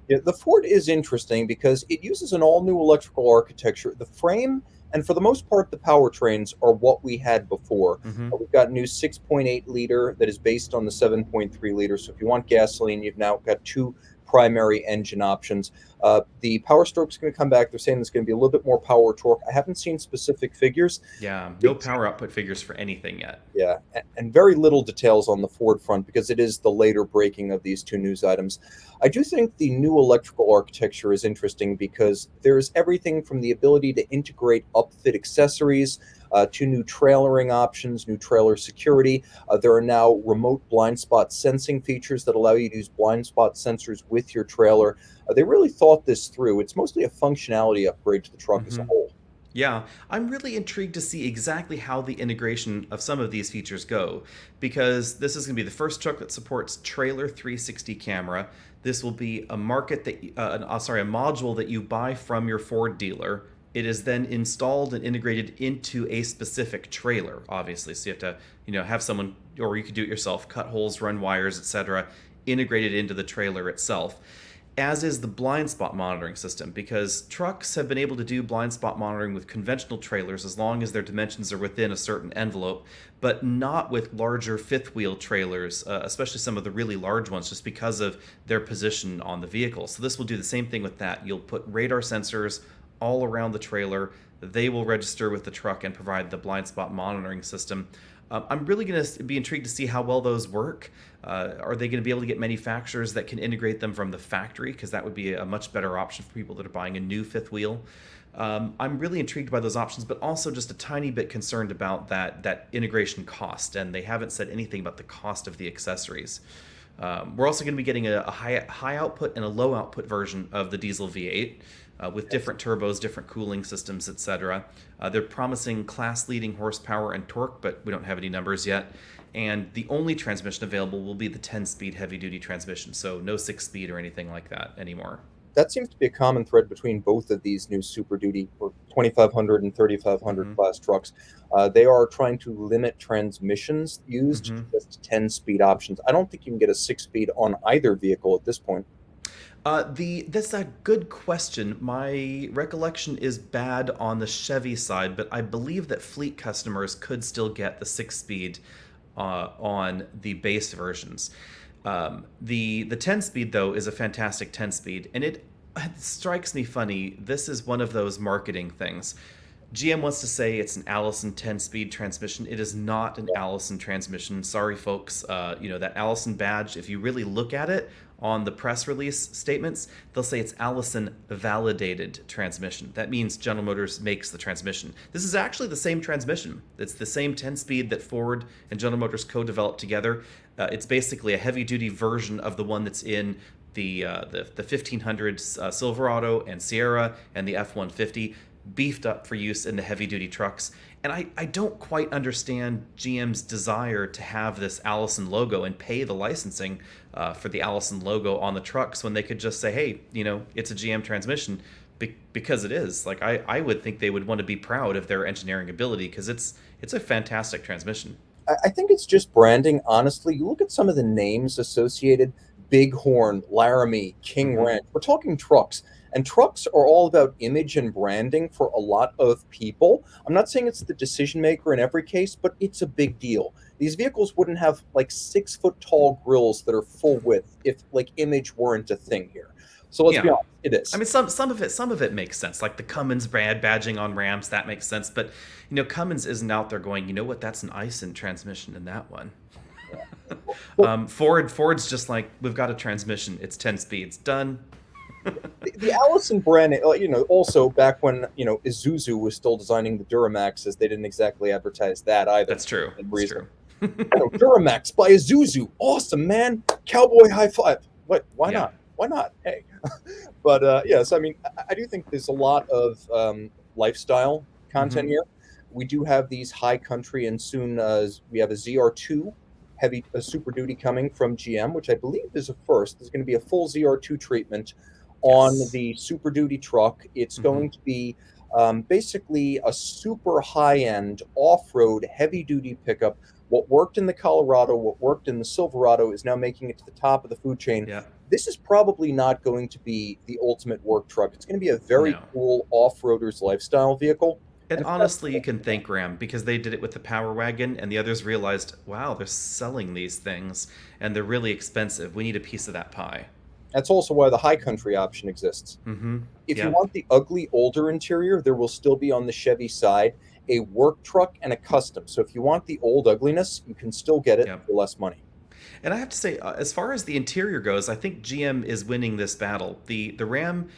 Yeah, the Ford is interesting because it uses an all-new electrical architecture. The frame, and for the most part, the powertrains are what we had before. Hmm. We've got a new 6.8 liter that is based on the 7.3 liter. So if you want gasoline, you've now got two primary engine options. The Power Stroke's going to come back. They're saying there's going to be a little bit more power torque. I haven't seen specific figures. Yeah, no Big power output figures for anything yet. Yeah, and very little details on the Ford front because it is the later breaking of these two news items. I do think the new electrical architecture is interesting because there's everything from the ability to integrate upfit accessories to new trailering options, new trailer security. There are now remote blind spot sensing features that allow you to use blind spot sensors with your trailer. They really thought this through. It's mostly a functionality upgrade to the truck as a Hmm. whole. Yeah, I'm really intrigued to see exactly how the integration of some of these features go, because this is going to be the first truck that supports trailer 360 camera. This will be a market that, a module that you buy from your Ford dealer. It is then installed and integrated into a specific trailer, obviously. So you have to, have someone, or you could do it yourself, cut holes, run wires, etc., integrated into the trailer itself, as is the blind spot monitoring system, because trucks have been able to do blind spot monitoring with conventional trailers as long as their dimensions are within a certain envelope, but not with larger fifth wheel trailers, especially some of the really large ones, just because of their position on the vehicle. So this will do the same thing with that. You'll put radar sensors all around the trailer. They will register with the truck and provide the blind spot monitoring system. I'm really going to be intrigued to see how well those work. Are they going to be able to get manufacturers that can integrate them from the factory? Because that would be a much better option for people that are buying a new fifth wheel. I'm really intrigued by those options, but also just a tiny bit concerned about that integration cost. And they haven't said anything about the cost of the accessories. We're also going to be getting a high output and a low output version of the diesel V8 with different turbos, different cooling systems, etc. They're promising class-leading horsepower and torque, but we don't have any numbers yet. And the only transmission available will be the 10-speed heavy-duty transmission, so no 6-speed or anything like that anymore. That seems to be a common thread between both of these new Super Duty or 2500 and 3500 Hmm. class trucks. They are trying to limit transmissions used to Hmm. just 10-speed options. I don't think you can get a 6-speed on either vehicle at this point. That's a good question. My recollection is bad on the Chevy side, but I believe that fleet customers could still get the 6-speed on the base versions. The 10-speed though is a fantastic 10-speed, and it strikes me funny. This is one of those marketing things. GM wants to say it's an Allison 10-speed transmission. It is not an Allison transmission. Sorry, folks. That Allison badge, if you really look at it on the press release statements, they'll say it's Allison validated transmission. That means General Motors makes the transmission. This is actually the same transmission. It's the same 10-speed that Ford and General Motors co-developed together. It's basically a heavy-duty version of the one that's in the 1500 Silverado and Sierra and the F-150. beefed up for use in the heavy duty trucks. And I don't quite understand GM's desire to have this Allison logo and pay the licensing for the Allison logo on the trucks when they could just say, hey, it's a GM transmission, because it is. Like, I would think they would want to be proud of their engineering ability, because it's a fantastic transmission. I think it's just branding, honestly. You look at some of the names associated: Bighorn, Laramie, King Mm-hmm. Ranch. We're talking trucks. And trucks are all about image and branding for a lot of people. I'm not saying it's the decision maker in every case, but it's a big deal. These vehicles wouldn't have like 6 foot tall grills that are full width if like image weren't a thing here. So let's be Yeah. honest, it I is. mean, some of it makes sense. Like the Cummins brand badging on Rams, that makes sense. But Cummins isn't out there going, you know what? That's an Ison transmission in that one. Well, Ford's just like, we've got a transmission. It's 10 speeds. Done. the Allison brand, also back when, Isuzu was still designing the Duramaxes, they didn't exactly advertise that either. That's true. For That's reason. true. Duramax by Isuzu. Awesome, man. Cowboy high five. What? Why Yeah. not? Why not? Hey. But yes, I mean, I do think there's a lot of lifestyle Mm-hmm. content here. We do have these high country, and soon we have a ZR2 heavy Super Duty coming from GM, which I believe is a first. There's going to be a full ZR2 treatment on Yes. the Super Duty truck. It's Mm-hmm. going to be basically a super high end off road heavy duty pickup. What worked in the Colorado, what worked in the Silverado is now making it to the top of the food chain. Yeah. This is probably not going to be the ultimate work truck. It's going to be a very No. cool off-roader's lifestyle vehicle. And And honestly, you can thank Ram, because they did it with the Power Wagon, and the others realized, wow, they're selling these things, and they're really expensive. We need a piece of that pie. that's also why the high country option exists. Mm-hmm. If you Yeah. want the ugly, older interior, there will still be on the Chevy side a work truck and a custom. So if you want the old ugliness, you can still get it Yeah. for less money. And I have to say, as far as the interior goes, I think GM is winning this battle. The Ram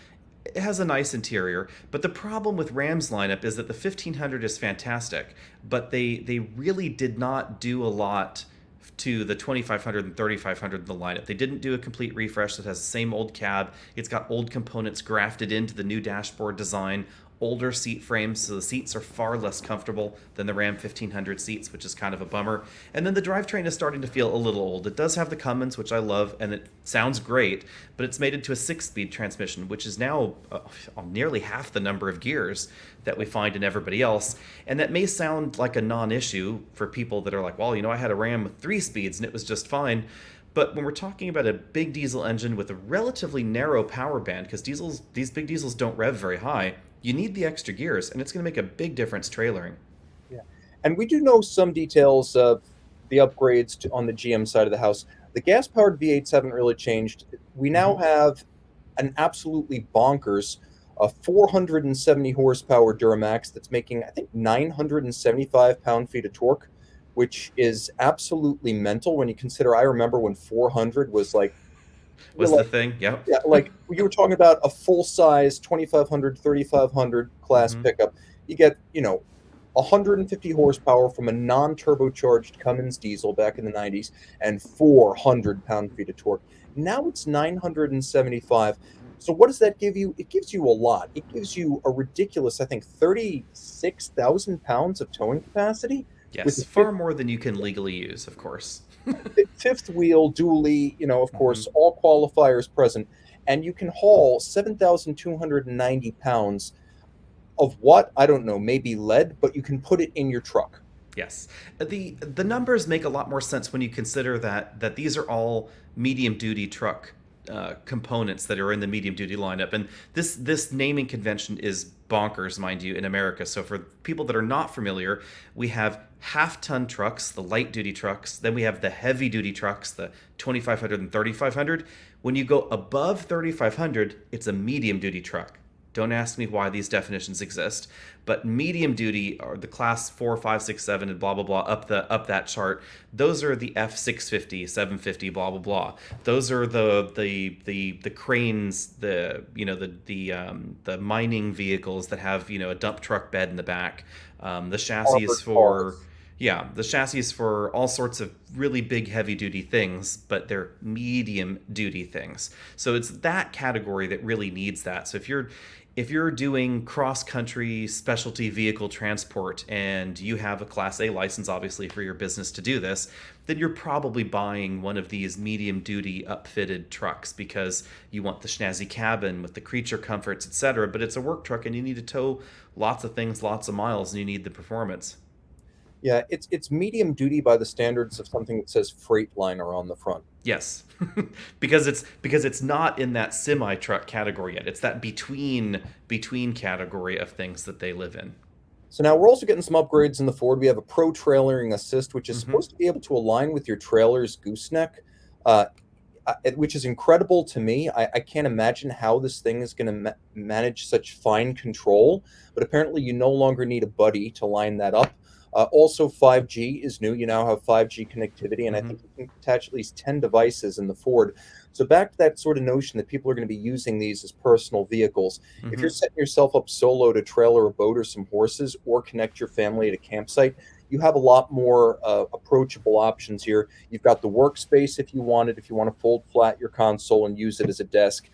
has a nice interior, but the problem with Ram's lineup is that the 1500 is fantastic, but they really did not do a lot to the 2500 and 3500 in the lineup. They didn't do a complete refresh that has the same old cab. It's got old components grafted into the new dashboard design, older seat frames, so the seats are far less comfortable than the Ram 1500 seats, which is kind of a bummer. And then the drivetrain is starting to feel a little old. It does have the Cummins, which I love, and it sounds great, but it's mated to a 6-speed transmission, which is now nearly half the number of gears that we find in everybody else. And that may sound like a non-issue for people that are like, well, I had a Ram with 3 speeds and it was just fine. But when we're talking about a big diesel engine with a relatively narrow power band, because these big diesels don't rev very high, you need the extra gears, and it's going to make a big difference trailering. Yeah. And we do know some details of the upgrades on the GM side of the house. The gas powered V8s haven't really changed. We now Mm-hmm. have an absolutely bonkers 470 horsepower Duramax that's making, I think, 975 pound feet of torque, which is absolutely mental when you consider. I remember when 400 was like, you're Was the like, thing? Yep. yeah, like you were talking about a full size 2500, 3500 class Mm-hmm. pickup. You get, 150 horsepower from a non turbocharged Cummins diesel back in the 90s and 400 pound feet of torque. Now it's 975. So what does that give you? It gives you a lot. It gives you a ridiculous, I think, 36,000 pounds of towing capacity with Yes, the far more than you can legally use, of course. fifth wheel dually, of Mm-hmm. course, all qualifiers present, and you can haul 7,290 pounds of what? I don't know, maybe lead, but you can put it in your truck. Yes, the numbers make a lot more sense when you consider that these are all medium duty truck components that are in the medium duty lineup, and this naming convention is bonkers, mind you, in America. So for people that are not familiar, we have half-ton trucks, the light duty trucks, then we have the heavy duty trucks, the 2500 and 3500. When you go above 3500, it's a medium duty truck. Don't ask me why these definitions exist, but medium duty are the class 4, 5, 6, 7, and blah blah blah up that chart. Those are the F650, 750, blah blah blah. Those are the cranes, the mining vehicles that have a dump truck bed in the back. The chassis is Armored for cars. Yeah, the chassis is for all sorts of really big, heavy duty things, but they're medium duty things. So it's that category that really needs that. So if you're doing cross country specialty vehicle transport and you have a Class A license, obviously, for your business to do this, then you're probably buying one of these medium duty upfitted trucks because you want the snazzy cabin with the creature comforts, etc. But it's a work truck and you need to tow lots of things, lots of miles, and you need the performance. Yeah, it's medium duty by the standards of something that says Freightliner on the front. Yes, because it's not in that semi truck category yet. It's that between category of things that they live in. So now we're also getting some upgrades in the Ford. We have a Pro Trailering Assist, which is Hmm. supposed to be able to align with your trailer's gooseneck, uh, which is incredible to me. I can't imagine how this thing is going to manage such fine control, but apparently you no longer need a buddy to line that up. Also, 5G is new. You now have 5G connectivity, and I Hmm. think you can attach at least 10 devices in the Ford. So back to that sort of notion that people are going to be using these as personal vehicles. If you're Hmm. setting yourself up solo to trailer a boat or some horses or connect your family at a campsite, you have a lot more approachable options here. You've got the workspace if you want it, if you want to fold flat your console and use it as a desk.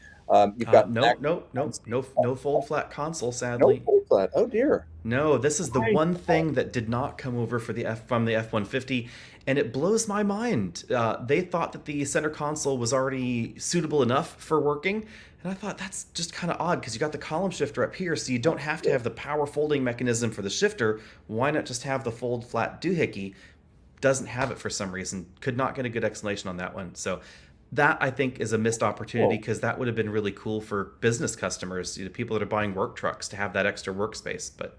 You've got No, no, no, no, no fold flat console, no sadly. fold flat. Oh dear. No, this is the Why? one thing that did not come over for the from the F-150, and it blows my mind. They thought that the center console was already suitable enough for working, and I thought that's just kind of odd because you got the column shifter up here, so you don't have to have the power folding mechanism for the shifter. Why not just have the fold flat doohickey? Doesn't have it for some reason. Could not get a good explanation on that one. So that I think is a missed opportunity Whoa. because that would have been really cool for business customers, people that are buying work trucks to have that extra workspace, but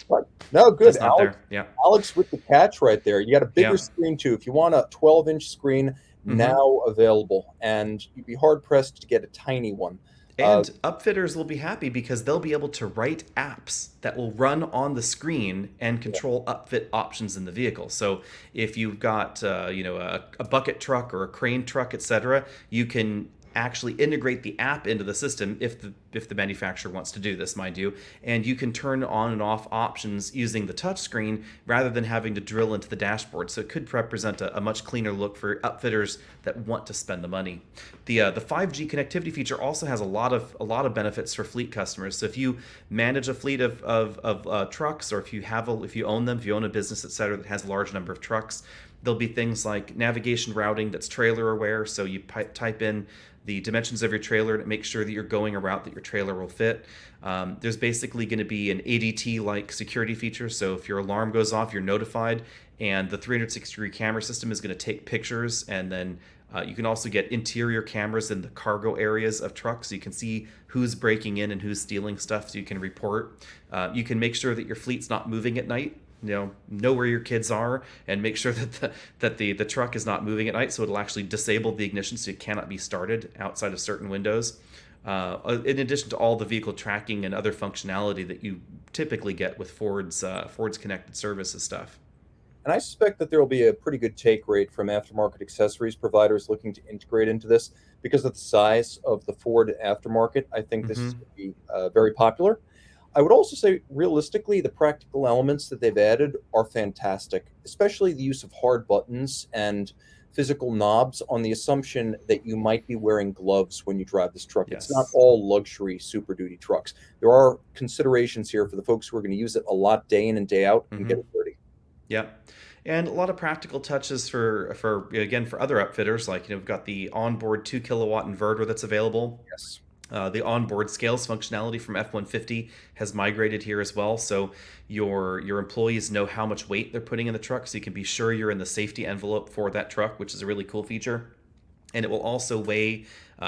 What? No, good. just not there. Yeah. Alex with the catch right there. You got a bigger Yeah. screen too. If you want a 12-inch screen, Hmm. now available, and you'd be hard pressed to get a tiny one. Uh, And upfitters will be happy because they'll be able to write apps that will run on the screen and control upfit options in the vehicle. So if you've got a bucket truck or a crane truck, etc., you can actually integrate the app into the system if the manufacturer wants to do this, mind you, and you can turn on and off options using the touchscreen rather than having to drill into the dashboard. So it could represent a much cleaner look for upfitters that want to spend the money. The 5G connectivity feature also has a lot of benefits for fleet customers. So if you manage a fleet of trucks, or if you own them, if you own a business, etc., that has a large number of trucks, there'll be things like navigation routing that's trailer aware. So you type in the dimensions of your trailer and it makes sure that you're going a route that your trailer will fit. There's basically going to be an ADT like security feature. So if your alarm goes off, you're notified, and the 360-degree camera system is going to take pictures. And then you can also get interior cameras in the cargo areas of trucks, so you can see who's breaking in and who's stealing stuff, so you can report. You can make sure that your fleet's not moving at night. Know where your kids are and make sure that the truck is not moving at night, so it'll actually disable the ignition so it cannot be started outside of certain windows. In addition to all the vehicle tracking and other functionality that you typically get with Ford's connected services stuff. And I suspect that there will be a pretty good take rate from aftermarket accessories providers looking to integrate into this because of the size of the Ford aftermarket. I think this is Hmm. going to be very popular. I would also say, realistically, the practical elements that they've added are fantastic, especially the use of hard buttons and physical knobs on the assumption that you might be wearing gloves when you drive this truck. It's not Yes. all luxury Super Duty trucks. There are considerations here for the folks who are going to use it a lot day in and day out and get Hmm. it dirty. Yep. And a lot of practical touches for again for other upfitters, like we've got the onboard 2 kilowatt inverter that's available. Yes. The onboard scales functionality from F-150 has migrated here as well, so your employees know how much weight they're putting in the truck, so you can be sure you're in the safety envelope for that truck, which is a really cool feature. And it will also weigh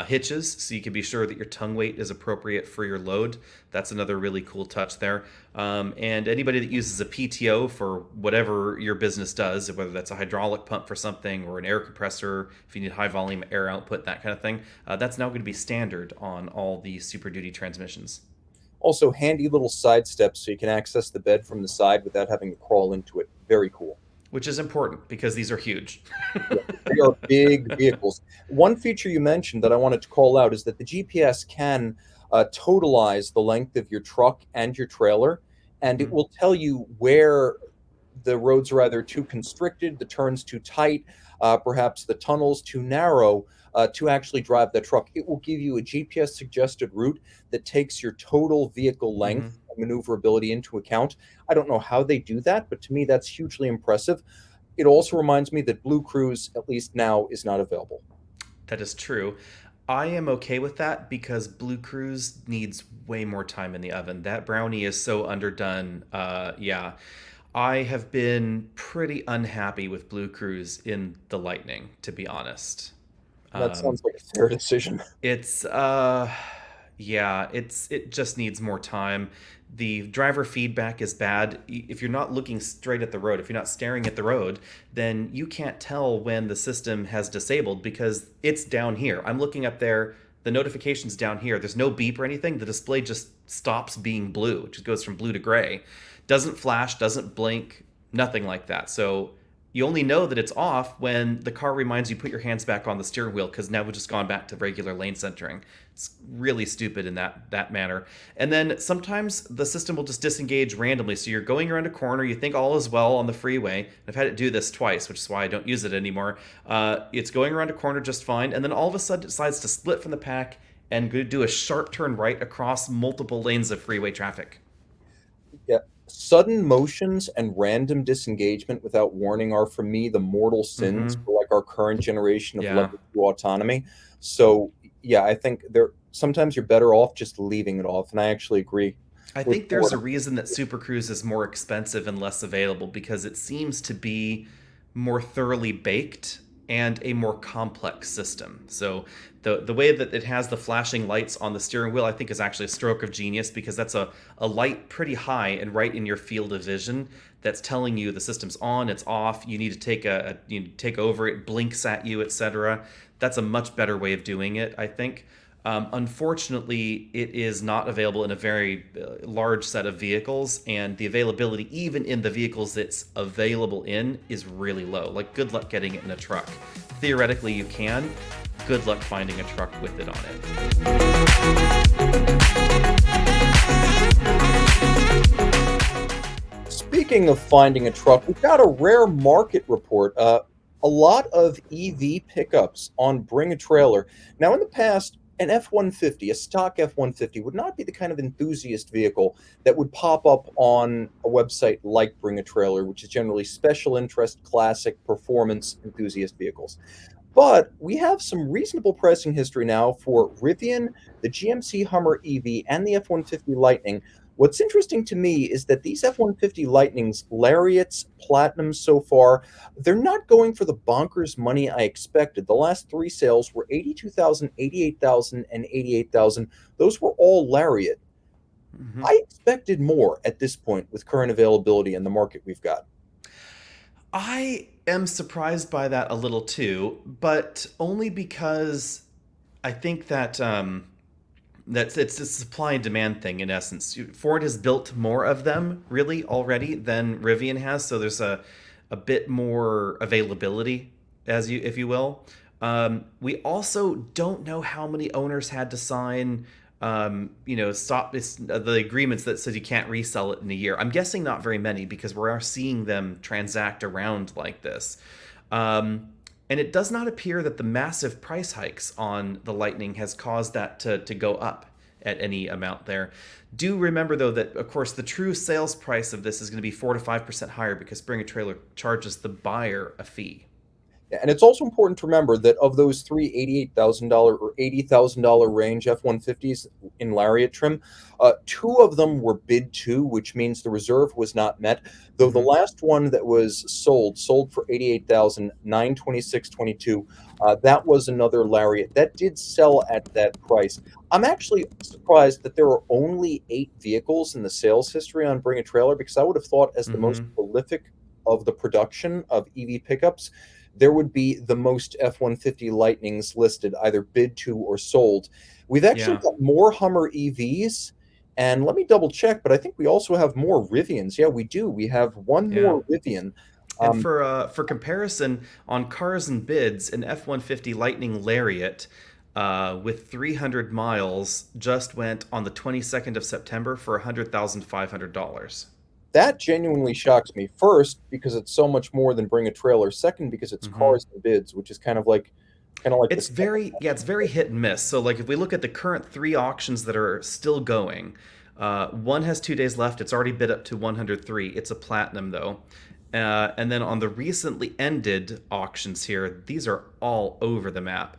hitches, so you can be sure that your tongue weight is appropriate for your load. That's another really cool touch there. And anybody that uses a PTO for whatever your business does, whether that's a hydraulic pump for something or an air compressor, if you need high volume air output, that kind of thing, that's now going to be standard on all the Super Duty transmissions. Also, handy little side steps so you can access the bed from the side without having to crawl into it. Very cool. Which is important because these are huge. Yeah, they are big vehicles. One feature you mentioned that I wanted to call out is that the GPS can totalize the length of your truck and your trailer, and it Hmm. will tell you where the roads are either too constricted, the turns too tight, perhaps the tunnels too narrow to actually drive that truck. It will give you a GPS suggested route that takes your total vehicle Hmm. length and maneuverability into account. I don't know how they do that, but to me, that's hugely impressive. It also reminds me that Blue Cruise, at least now, is not available. That is true. I am okay with that because Blue Cruise needs way more time in the oven. That brownie is so underdone. Yeah. I have been pretty unhappy with Blue Cruise in the Lightning, to be honest. That Um, sounds like a fair decision. it's yeah, it just needs more time. The driver feedback is bad. If you're not looking straight at the road, if you're not staring at the road, then you can't tell when the system has disabled because it's down here. I'm looking up there, the notification's down here. There's no beep or anything. The display just stops being blue. It just goes from blue to gray. Doesn't flash, doesn't blink, nothing like that. So you only know that it's off when the car reminds you put your hands back on the steering wheel because now we've just gone back to regular lane centering. It's really stupid in that manner. And then sometimes the system will just disengage randomly. So you're going around a corner, you think all is well on the freeway. I've had it do this twice, which is why I don't use it anymore. It's going around a corner just fine, and then all of a sudden it decides to split from the pack and do a sharp turn right across multiple lanes of freeway traffic. Yeah. Sudden motions and random disengagement without warning are, for me, the mortal sins Mm-hmm. for like our current generation of Yeah. level 2 autonomy. So, yeah, I think there sometimes you're better off just leaving it off, and I actually agree I with think there's Ford. a reason that Super Cruise is more expensive and less available because it seems to be more thoroughly baked and a more complex system. So the way that it has the flashing lights on the steering wheel, I think is actually a stroke of genius because that's a light pretty high and right in your field of vision that's telling you the system's on, it's off, you need to take over, it blinks at you, etc. That's a much better way of doing it, I think. Unfortunately, it is not available in a very large set of vehicles, and the availability, even in the vehicles it's available in, is really low. Like, good luck getting it in a truck. Theoretically, you can. Good luck finding a truck with it on Speaking of finding a truck, we've got a rare market report. A lot of EV pickups on Bring a Trailer. Now, in the past, an F 150, a stock F 150, would not be the kind of enthusiast vehicle that would pop up on a website like Bring a Trailer, which is generally special interest, classic, performance enthusiast vehicles. But we have some reasonable pricing history now for Rivian, the GMC Hummer EV, and the F 150 Lightning. What's interesting to me is that these F 150 Lightnings, Lariats, Platinums so far, they're not going for the bonkers money I expected. The last three sales were 82,000, 88,000, and 88,000. Those were all Lariat. it. I expected more at this point with current availability and the market we've got. I am surprised by that a little too, but only because I think that that's it's a supply and demand thing in essence. Ford has built more of them really already than Rivian has, so there's a bit more availability, as you if you will. We also don't know how many owners had to sign stop the agreements that says you can't resell it in a year. I'm guessing not very many because we are seeing them transact around like this. And it does not appear that the massive price hikes on the Lightning has caused that to go up at any amount there. Do remember, though, that, of course, the true sales price of this is going to be 4 to 5% higher because Bring a Trailer charges the buyer a fee. Yeah, and it's also important to remember that of those three $88,000 or $80,000 range F-150s in Lariat trim, two of them were bid to, which means the reserve was not met. Though the Hmm. last one that was sold for 88,926.22. That was another Lariat that did sell at that price. I'm actually surprised that there are only 8 vehicles in the sales history on Bring a Trailer because I would have thought as the most Hmm. prolific of the production of EV pickups there would be the most F 150 Lightnings listed, either bid to or sold. We've actually Yeah, got more Hummer EVs, and let me double check, but I think we also have more Rivians. Yeah, we do. We have one yeah. more Rivian. And Um, for comparison, on cars and bids, an F-150 Lightning Lariat with 300 miles just went on the 22nd of September for $100,500. That genuinely shocks me. First, because it's so much more than bring a trailer. Second, because it's Hmm. cars and bids, which is kind of like It's this. very, yeah, it's very hit and miss. So like if we look at the current three auctions that are still going, one has 2 days left. It's already bid up to 103. It's a platinum though. And then on the recently ended auctions here, these are all over the map.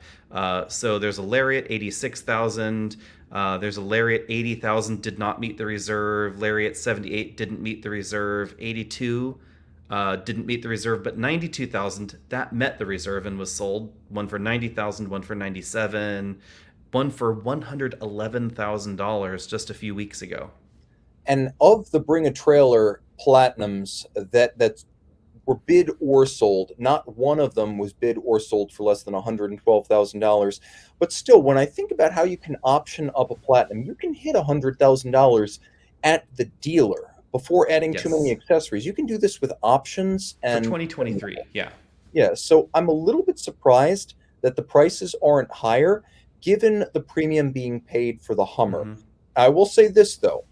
So there's a Lariat 86,000. There's a Lariat 80,000 did not meet the reserve. Lariat 78 didn't meet the reserve. 82 didn't meet the reserve, but 92,000 that met the reserve and was sold. One for 90,000, one for 97, one for $111,000 just a few weeks ago. And of the bring a trailer platinums that were bid or sold, not one of them was bid or sold for less than $112,000. But still, when I think about how you can option up a platinum, you can hit $100,000 at the dealer before adding too many Yes. accessories. You can do this with options, For and 2023, yeah. yeah, so I'm a little bit surprised that the prices aren't higher given the premium being paid for the Hummer. Hmm. I will say this though,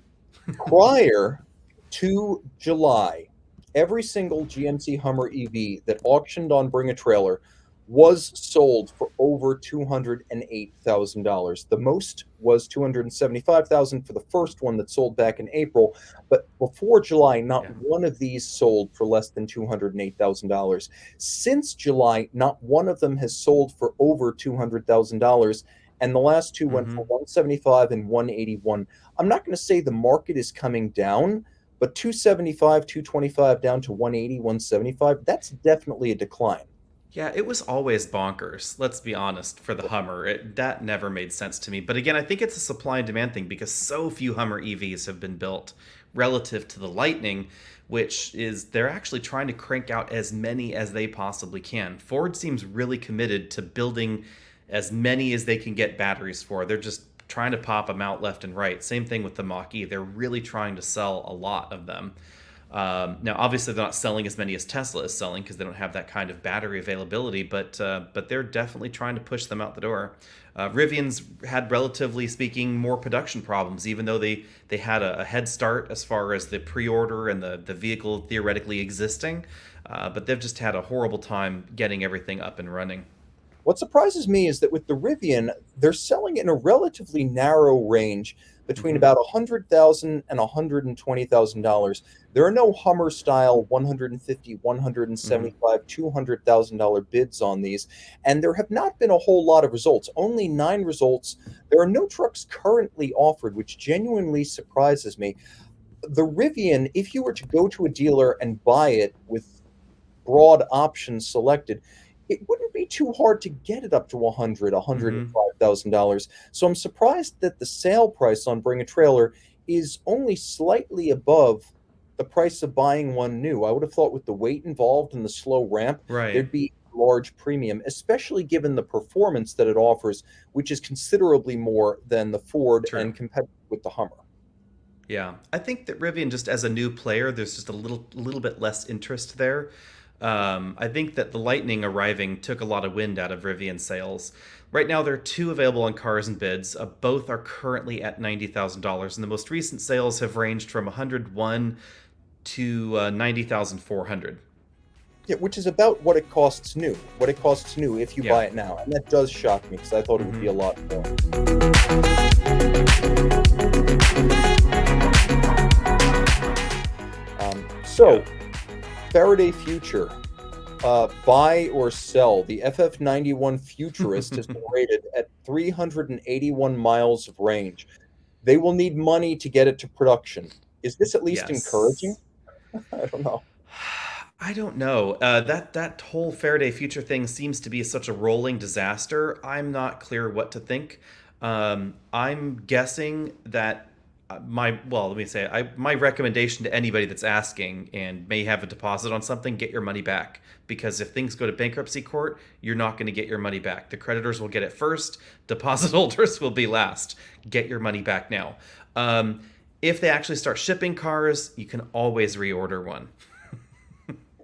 prior to July, every single GMC Hummer EV that auctioned on Bring a Trailer was sold for over $208,000. The most was 275,000 for the first one that sold back in April, but before July, not Yeah. one of these sold for less than $208,000. Since July, not one of them has sold for over $200,000, and the last two went Hmm. for 175 and 181. I'm not going to say the market is coming down, but 275, 225 down to 180, 175, that's definitely a decline. Yeah, it was always bonkers. Let's be honest. For the Hummer, that never made sense to me. But again, I think it's a supply and demand thing because so few Hummer EVs have been built relative to the Lightning, which is they're actually trying to crank out as many as they possibly can. Ford seems really committed to building as many as they can get batteries for. They're just trying to pop them out left and right. Same thing with the Mach E. They're really trying to sell a lot of them. Now, obviously, they're not selling as many as Tesla is selling because they don't have that kind of battery availability, but they're definitely trying to push them out the door. Rivian's had, relatively speaking, more production problems, even though they had a head start as far as the pre-order and the vehicle theoretically existing, but they've just had a horrible time getting everything up and running. What surprises me is that with the Rivian, they're selling in a relatively narrow range between Hmm. about $100,000 and $120,000. There are no Hummer style 150, Hmm. 175, $200,000 bids on these, and there have not been a whole lot of results. Only 9 results. There are no trucks currently offered, which genuinely surprises me. The Rivian, if you were to go to a dealer and buy it with broad options selected, it wouldn't be too hard to get it up to 100, Hmm. $105,000. So I'm surprised that the sale price on Bring a Trailer is only slightly above the price of buying one new. I would have thought with the weight involved and the slow ramp, Right. there'd be a large premium, especially given the performance that it offers, which is considerably more than the Ford True. and competitive with the Hummer. Yeah, I think that Rivian, just as a new player, there's just a little bit less interest there. I think that the Lightning arriving took a lot of wind out of Rivian sales. Right now, there are two available on cars and bids. Both are currently at $90,000, and the most recent sales have ranged from 101 to 90,400. Yeah, which is about what it costs new if you Yeah. buy it now. And that does shock me because I thought it would be Hmm. a lot more. Yeah. So, Faraday Future, buy or sell. The FF91 Futurist has been rated at 381 miles of range. They will need money to get it to production. Is this at least encouraging? Yes. I don't know. I don't know. That whole Faraday future thing seems to be such a rolling disaster. I'm not clear what to think. I'm guessing that let me say, my recommendation to anybody that's asking and may have a deposit on something, get your money back. Because if things go to bankruptcy court, you're not going to get your money back. The creditors will get it first. Deposit holders will be last. Get your money back now. Um, if they actually start shipping cars, you can always reorder one.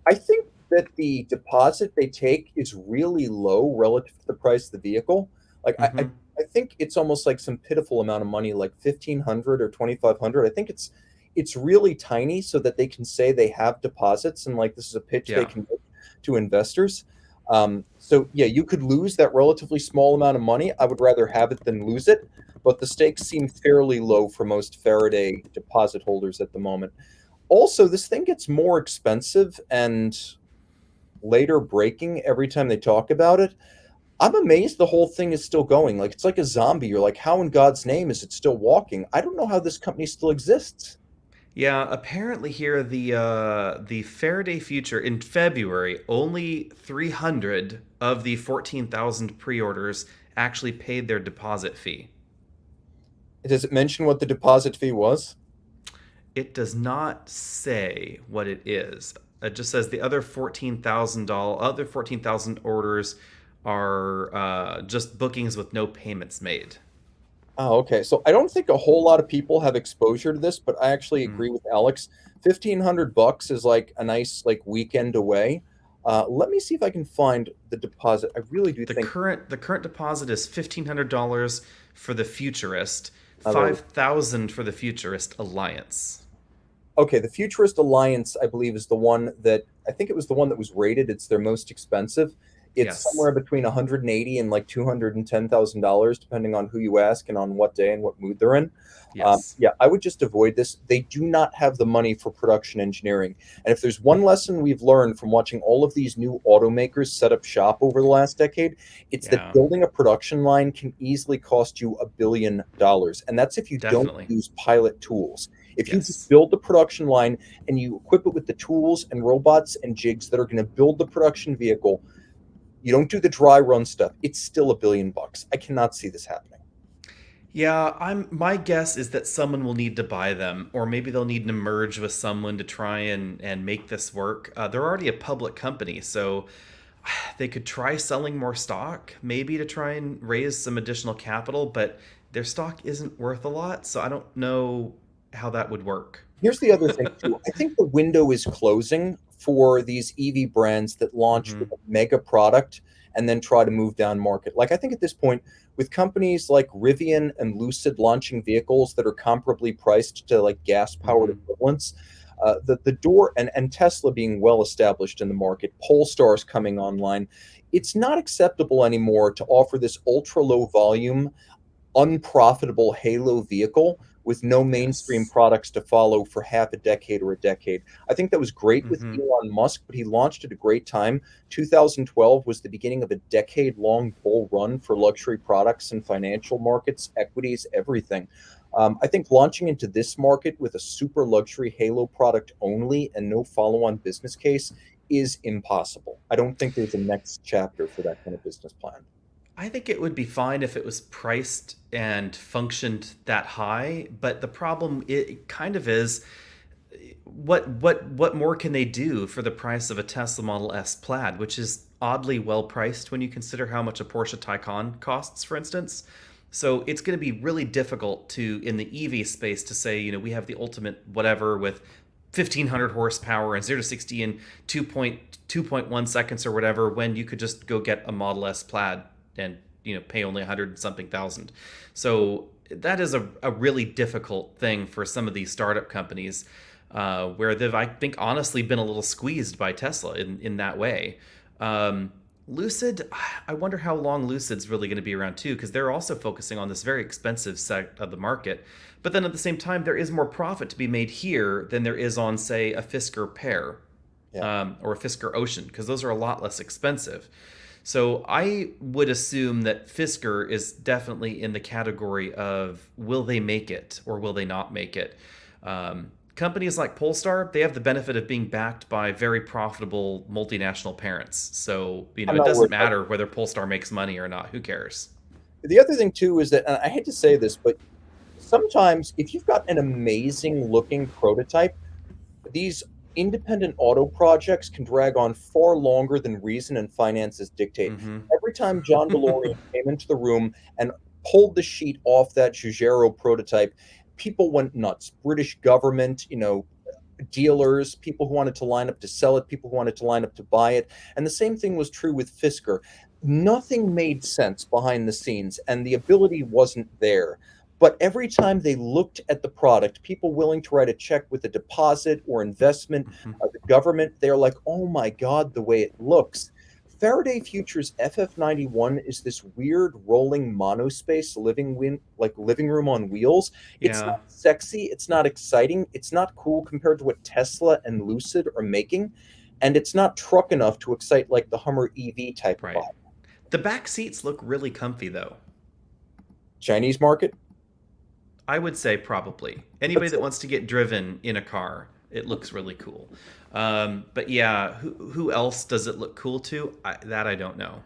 I think that the deposit they take is really low relative to the price of the vehicle. Like I, Hmm. I think it's almost like some pitiful amount of money, like 1,500 or 2,500. I think it's really tiny so that they can say they have deposits and like this is a pitch they Yeah. can make to investors. So yeah, you could lose that relatively small amount of money. I would rather have it than lose it, but the stakes seem fairly low for most Faraday deposit holders at the moment. Also, this thing gets more expensive and later breaking every time they talk about it. I'm amazed the whole thing is still going. Like it's like a zombie. You're like, how in God's name is it still walking? I don't know how this company still exists. Yeah, apparently here the Faraday Future in February, only 300 of the 14,000 pre-orders actually paid their deposit fee. Does it mention what the deposit fee was? It does not say what it is. It just says the other 14,000 orders are just bookings with no payments made. Oh, okay. So I don't think a whole lot of people have exposure to this, but I actually Mm. agree with Alex. $1,500 is like a nice like weekend away. Let me see if I can find the deposit. I really do think The current deposit is $1,500 for the Futurist, other. 5,000 for the Futurist Alliance. Okay, the Futurist Alliance, I believe, is the one that I think it was the one that was rated. It's their most expensive. It's Yes. somewhere between 180 and like $210,000, depending on who you ask and on what day and what mood they're in. Yes. Yeah, I would just avoid this. They do not have the money for production engineering. And if there's one lesson we've learned from watching all of these new automakers set up shop over the last decade, it's that Yeah. building a production line can easily cost you $1 billion. And that's if you don't Definitely. use pilot tools. If you just Yes. build the production line and you equip it with the tools and robots and jigs that are going to build the production vehicle, you don't do the dry run stuff, it's still $1 billion. I cannot see this happening. Yeah, my guess is that someone will need to buy them, or maybe they'll need to merge with someone to try and make this work. They're already a public company, so they could try selling more stock, maybe to try and raise some additional capital, but their stock isn't worth a lot, so I don't know how that would work. Here's the other thing too. I think the window is closing for these EV brands that launch Hmm. with a mega product and then try to move down market. Like I think at this point, with companies like Rivian and Lucid launching vehicles that are comparably priced to like gas powered Hmm. equivalents, the door and Tesla being well established in the market, Polestar's coming online. It's not acceptable anymore to offer this ultra low volume unprofitable halo vehicle with no mainstream Yes. products to follow for half a decade or a decade. I think that was great with Hmm. Elon Musk, but he launched at a great time. 2012 was the beginning of a decade long bull run for luxury products and financial markets, equities, everything. I think launching into this market with a super luxury halo product only and no follow on business case is impossible. I don't think there's a next chapter for that kind of business plan. I think it would be fine if it was priced and functioned that high, but the problem it kind of is what more can they do for the price of a Tesla Model S Plaid, which is oddly well priced when you consider how much a Porsche Taycan costs, for instance. So it's going to be really difficult to in the EV space to say, we have the ultimate whatever with 1500 horsepower and 0 to 60 in 2.1 seconds or whatever, when you could just go get a Model S Plaid and pay only 100 and something thousand. So that is a really difficult thing for some of these startup companies, where they've, I think, honestly been a little squeezed by Tesla in that way. Lucid, I wonder how long Lucid's really going to be around too, because they're also focusing on this very expensive set of the market. But then at the same time, there is more profit to be made here than there is on, say, a Fisker Pear, Yeah. or a Fisker Ocean, because those are a lot less expensive. So I would assume that Fisker is definitely in the category of will they make it or will they not make it. Companies like Polestar, they have the benefit of being backed by very profitable multinational parents. So, I'm it not doesn't worried about matter whether Polestar makes money or not. Who cares? the other thing too is that, and I hate to say this, but sometimes if you've got an amazing looking prototype, these independent auto projects can drag on far longer than reason and finances dictate. Mm-hmm. Every time John DeLorean came into the room and pulled the sheet off that Giugiaro prototype, people went nuts. British government, dealers, people who wanted to line up to sell it, people who wanted to line up to buy it. And the same thing was true with Fisker. Nothing made sense behind the scenes, and the ability wasn't there. But every time they looked at the product, people willing to write a check with a deposit or investment, Mhm. the government, they're like, oh my God, the way it looks. Faraday Future's FF91 is this weird rolling monospace living room on wheels. It's Yeah. not sexy, it's not exciting, it's not cool compared to what Tesla and Lucid are making, and it's not truck enough to excite like the Hummer EV type of Right. vibe. The back seats look really comfy though. Chinese market? I would say probably. Anybody That's that wants to get driven in a car, it looks really cool. But yeah, who else does it look cool to? That I don't know.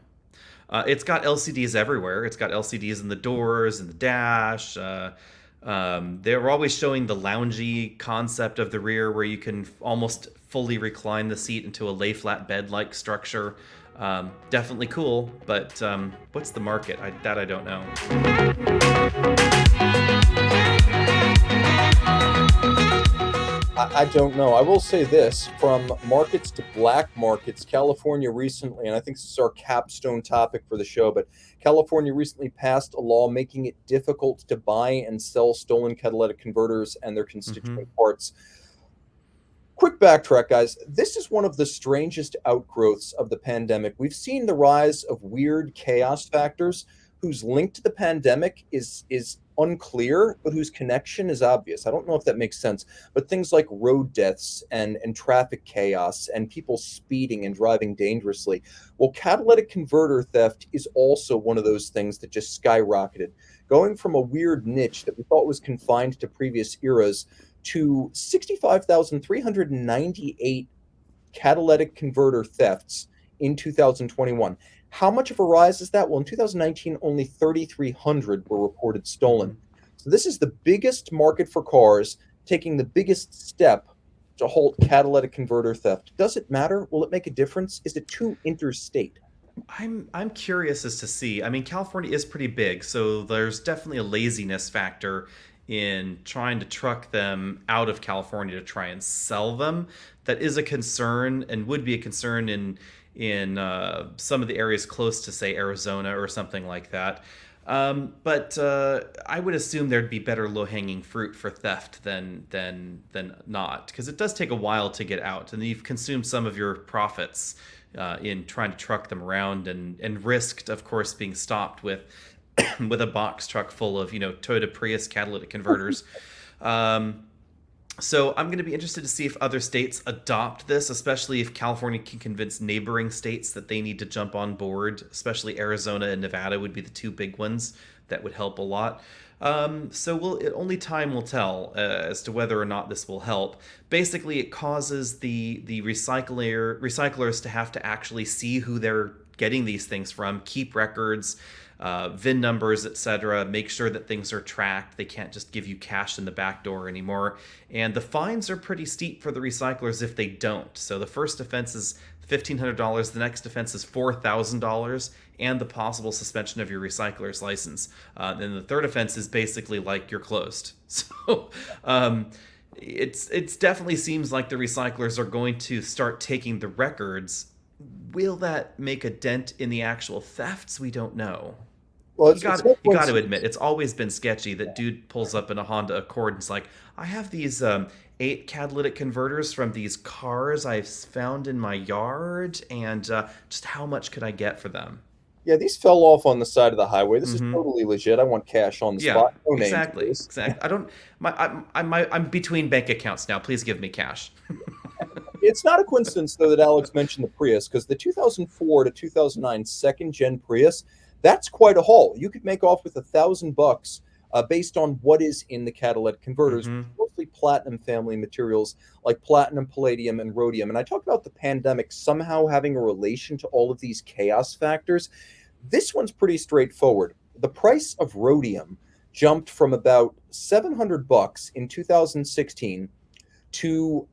It's got LCDs everywhere. It's got LCDs in the doors and the dash. They're always showing the loungy concept of the rear, where you can almost fully recline the seat into a lay flat bed like structure. Definitely cool, but what's the market? That I don't know. I don't know. I will say this, from markets to black markets, California recently, and I think this is our capstone topic for the show, but California recently passed a law making it difficult to buy and sell stolen catalytic converters and their Hmm. constituent parts. Quick backtrack, guys. This is one of the strangest outgrowths of the pandemic. We've seen the rise of weird chaos factors whose link to the pandemic is unclear, but whose connection is obvious. I don't know if that makes sense, but things like road deaths and traffic chaos and people speeding and driving dangerously. Well, catalytic converter theft is also one of those things that just skyrocketed, going from a weird niche that we thought was confined to previous eras to 65,398 catalytic converter thefts in 2021. How much of a rise is that? Well, in 2019, only 3,300 were reported stolen. Hmm. So this is the biggest market for cars, taking the biggest step to halt catalytic converter theft. Does it matter? Will it make a difference? Is it too interstate? I'm curious as to see. I mean, California is pretty big, so there's definitely a laziness factor in trying to truck them out of California to try and sell them. That is a concern, and would be a concern in some of the areas close to, say, Arizona or something like that. But I would assume there'd be better low hanging fruit for theft than not, because it does take a while to get out, and you've consumed some of your profits in trying to truck them around, and risked, of course, being stopped with with a box truck full of Toyota Prius catalytic converters. Um, so I'm going to be interested to see if other states adopt this, especially if California can convince neighboring states that they need to jump on board. Especially Arizona and Nevada would be the two big ones that would help a lot. Only time will tell as to whether or not this will help. Basically, it causes the recyclers to have to actually see who they're getting these things from, keep records, VIN numbers, etc. Make sure that things are tracked. They can't just give you cash in the back door anymore. And the fines are pretty steep for the recyclers if they don't. So the first offense is $1,500. The next offense is $4,000, and the possible suspension of your recycler's license. And the third offense is basically like you're closed. So it's definitely seems like the recyclers are going to start taking the records. Will that make a dent in the actual thefts? We don't know. Well, You it's got no you got to coincidence. admit, it's always been sketchy that dude pulls up in a Honda Accord and is like, I have these 8 catalytic converters from these cars I've found in my yard, and just how much could I get for them? Yeah, these fell off on the side of the highway. This is Mm-hmm. totally legit. I want cash on the Yeah, spot. No names, exactly, please. exactly. I don't. I'm between bank accounts now. Please give me cash. It's not a coincidence, though, that Alex mentioned the Prius, because the 2004 to 2009 second gen Prius, that's quite a haul. You could make off with $1,000 based on what is in the catalytic converters, Mm-hmm. mostly platinum family materials like platinum, palladium, and rhodium. And I talked about the pandemic somehow having a relation to all of these chaos factors. This one's pretty straightforward. The price of rhodium jumped from about $700 in 2016 to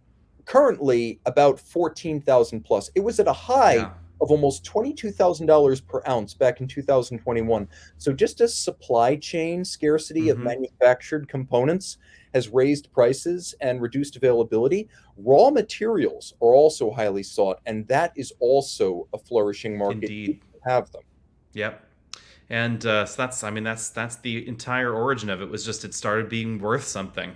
currently about 14,000 plus. It was at a high Yeah. of almost $22,000 per ounce back in 2021. So just as supply chain scarcity of Mm-hmm. manufactured components has raised prices and reduced availability, raw materials are also highly sought, and that is also a flourishing market if Indeed. you have them. Yep. And so that's the entire origin of it. Was just it started being worth something,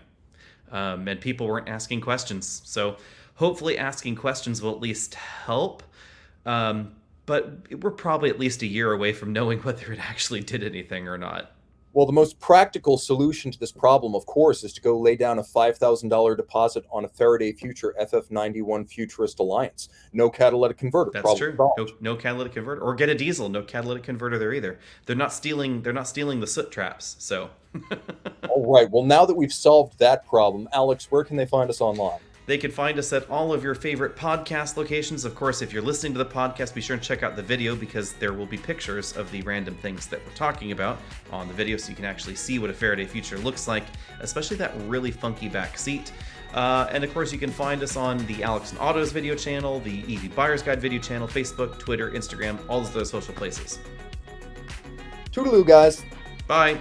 and people weren't asking questions. So hopefully, asking questions will at least help. But we're probably at least a year away from knowing whether it actually did anything or not. Well, the most practical solution to this problem, of course, is to go lay down a $5,000 deposit on a Faraday Future FF91 Futurist Alliance. No catalytic converter. That's Problem true. solved. No catalytic converter, or get a diesel. No catalytic converter there either. They're not stealing. They're not stealing the soot traps. So. All right. Well, now that we've solved that problem, Alex, where can they find us online? They can find us at all of your favorite podcast locations. Of course, if you're listening to the podcast, be sure and check out the video, because there will be pictures of the random things that we're talking about on the video, so you can actually see what a Faraday Future looks like, especially that really funky back seat. And of course, you can find us on the Alex and Autos video channel, the EV Buyer's Guide video channel, Facebook, Twitter, Instagram, all of those social places. Toodaloo, guys. Bye.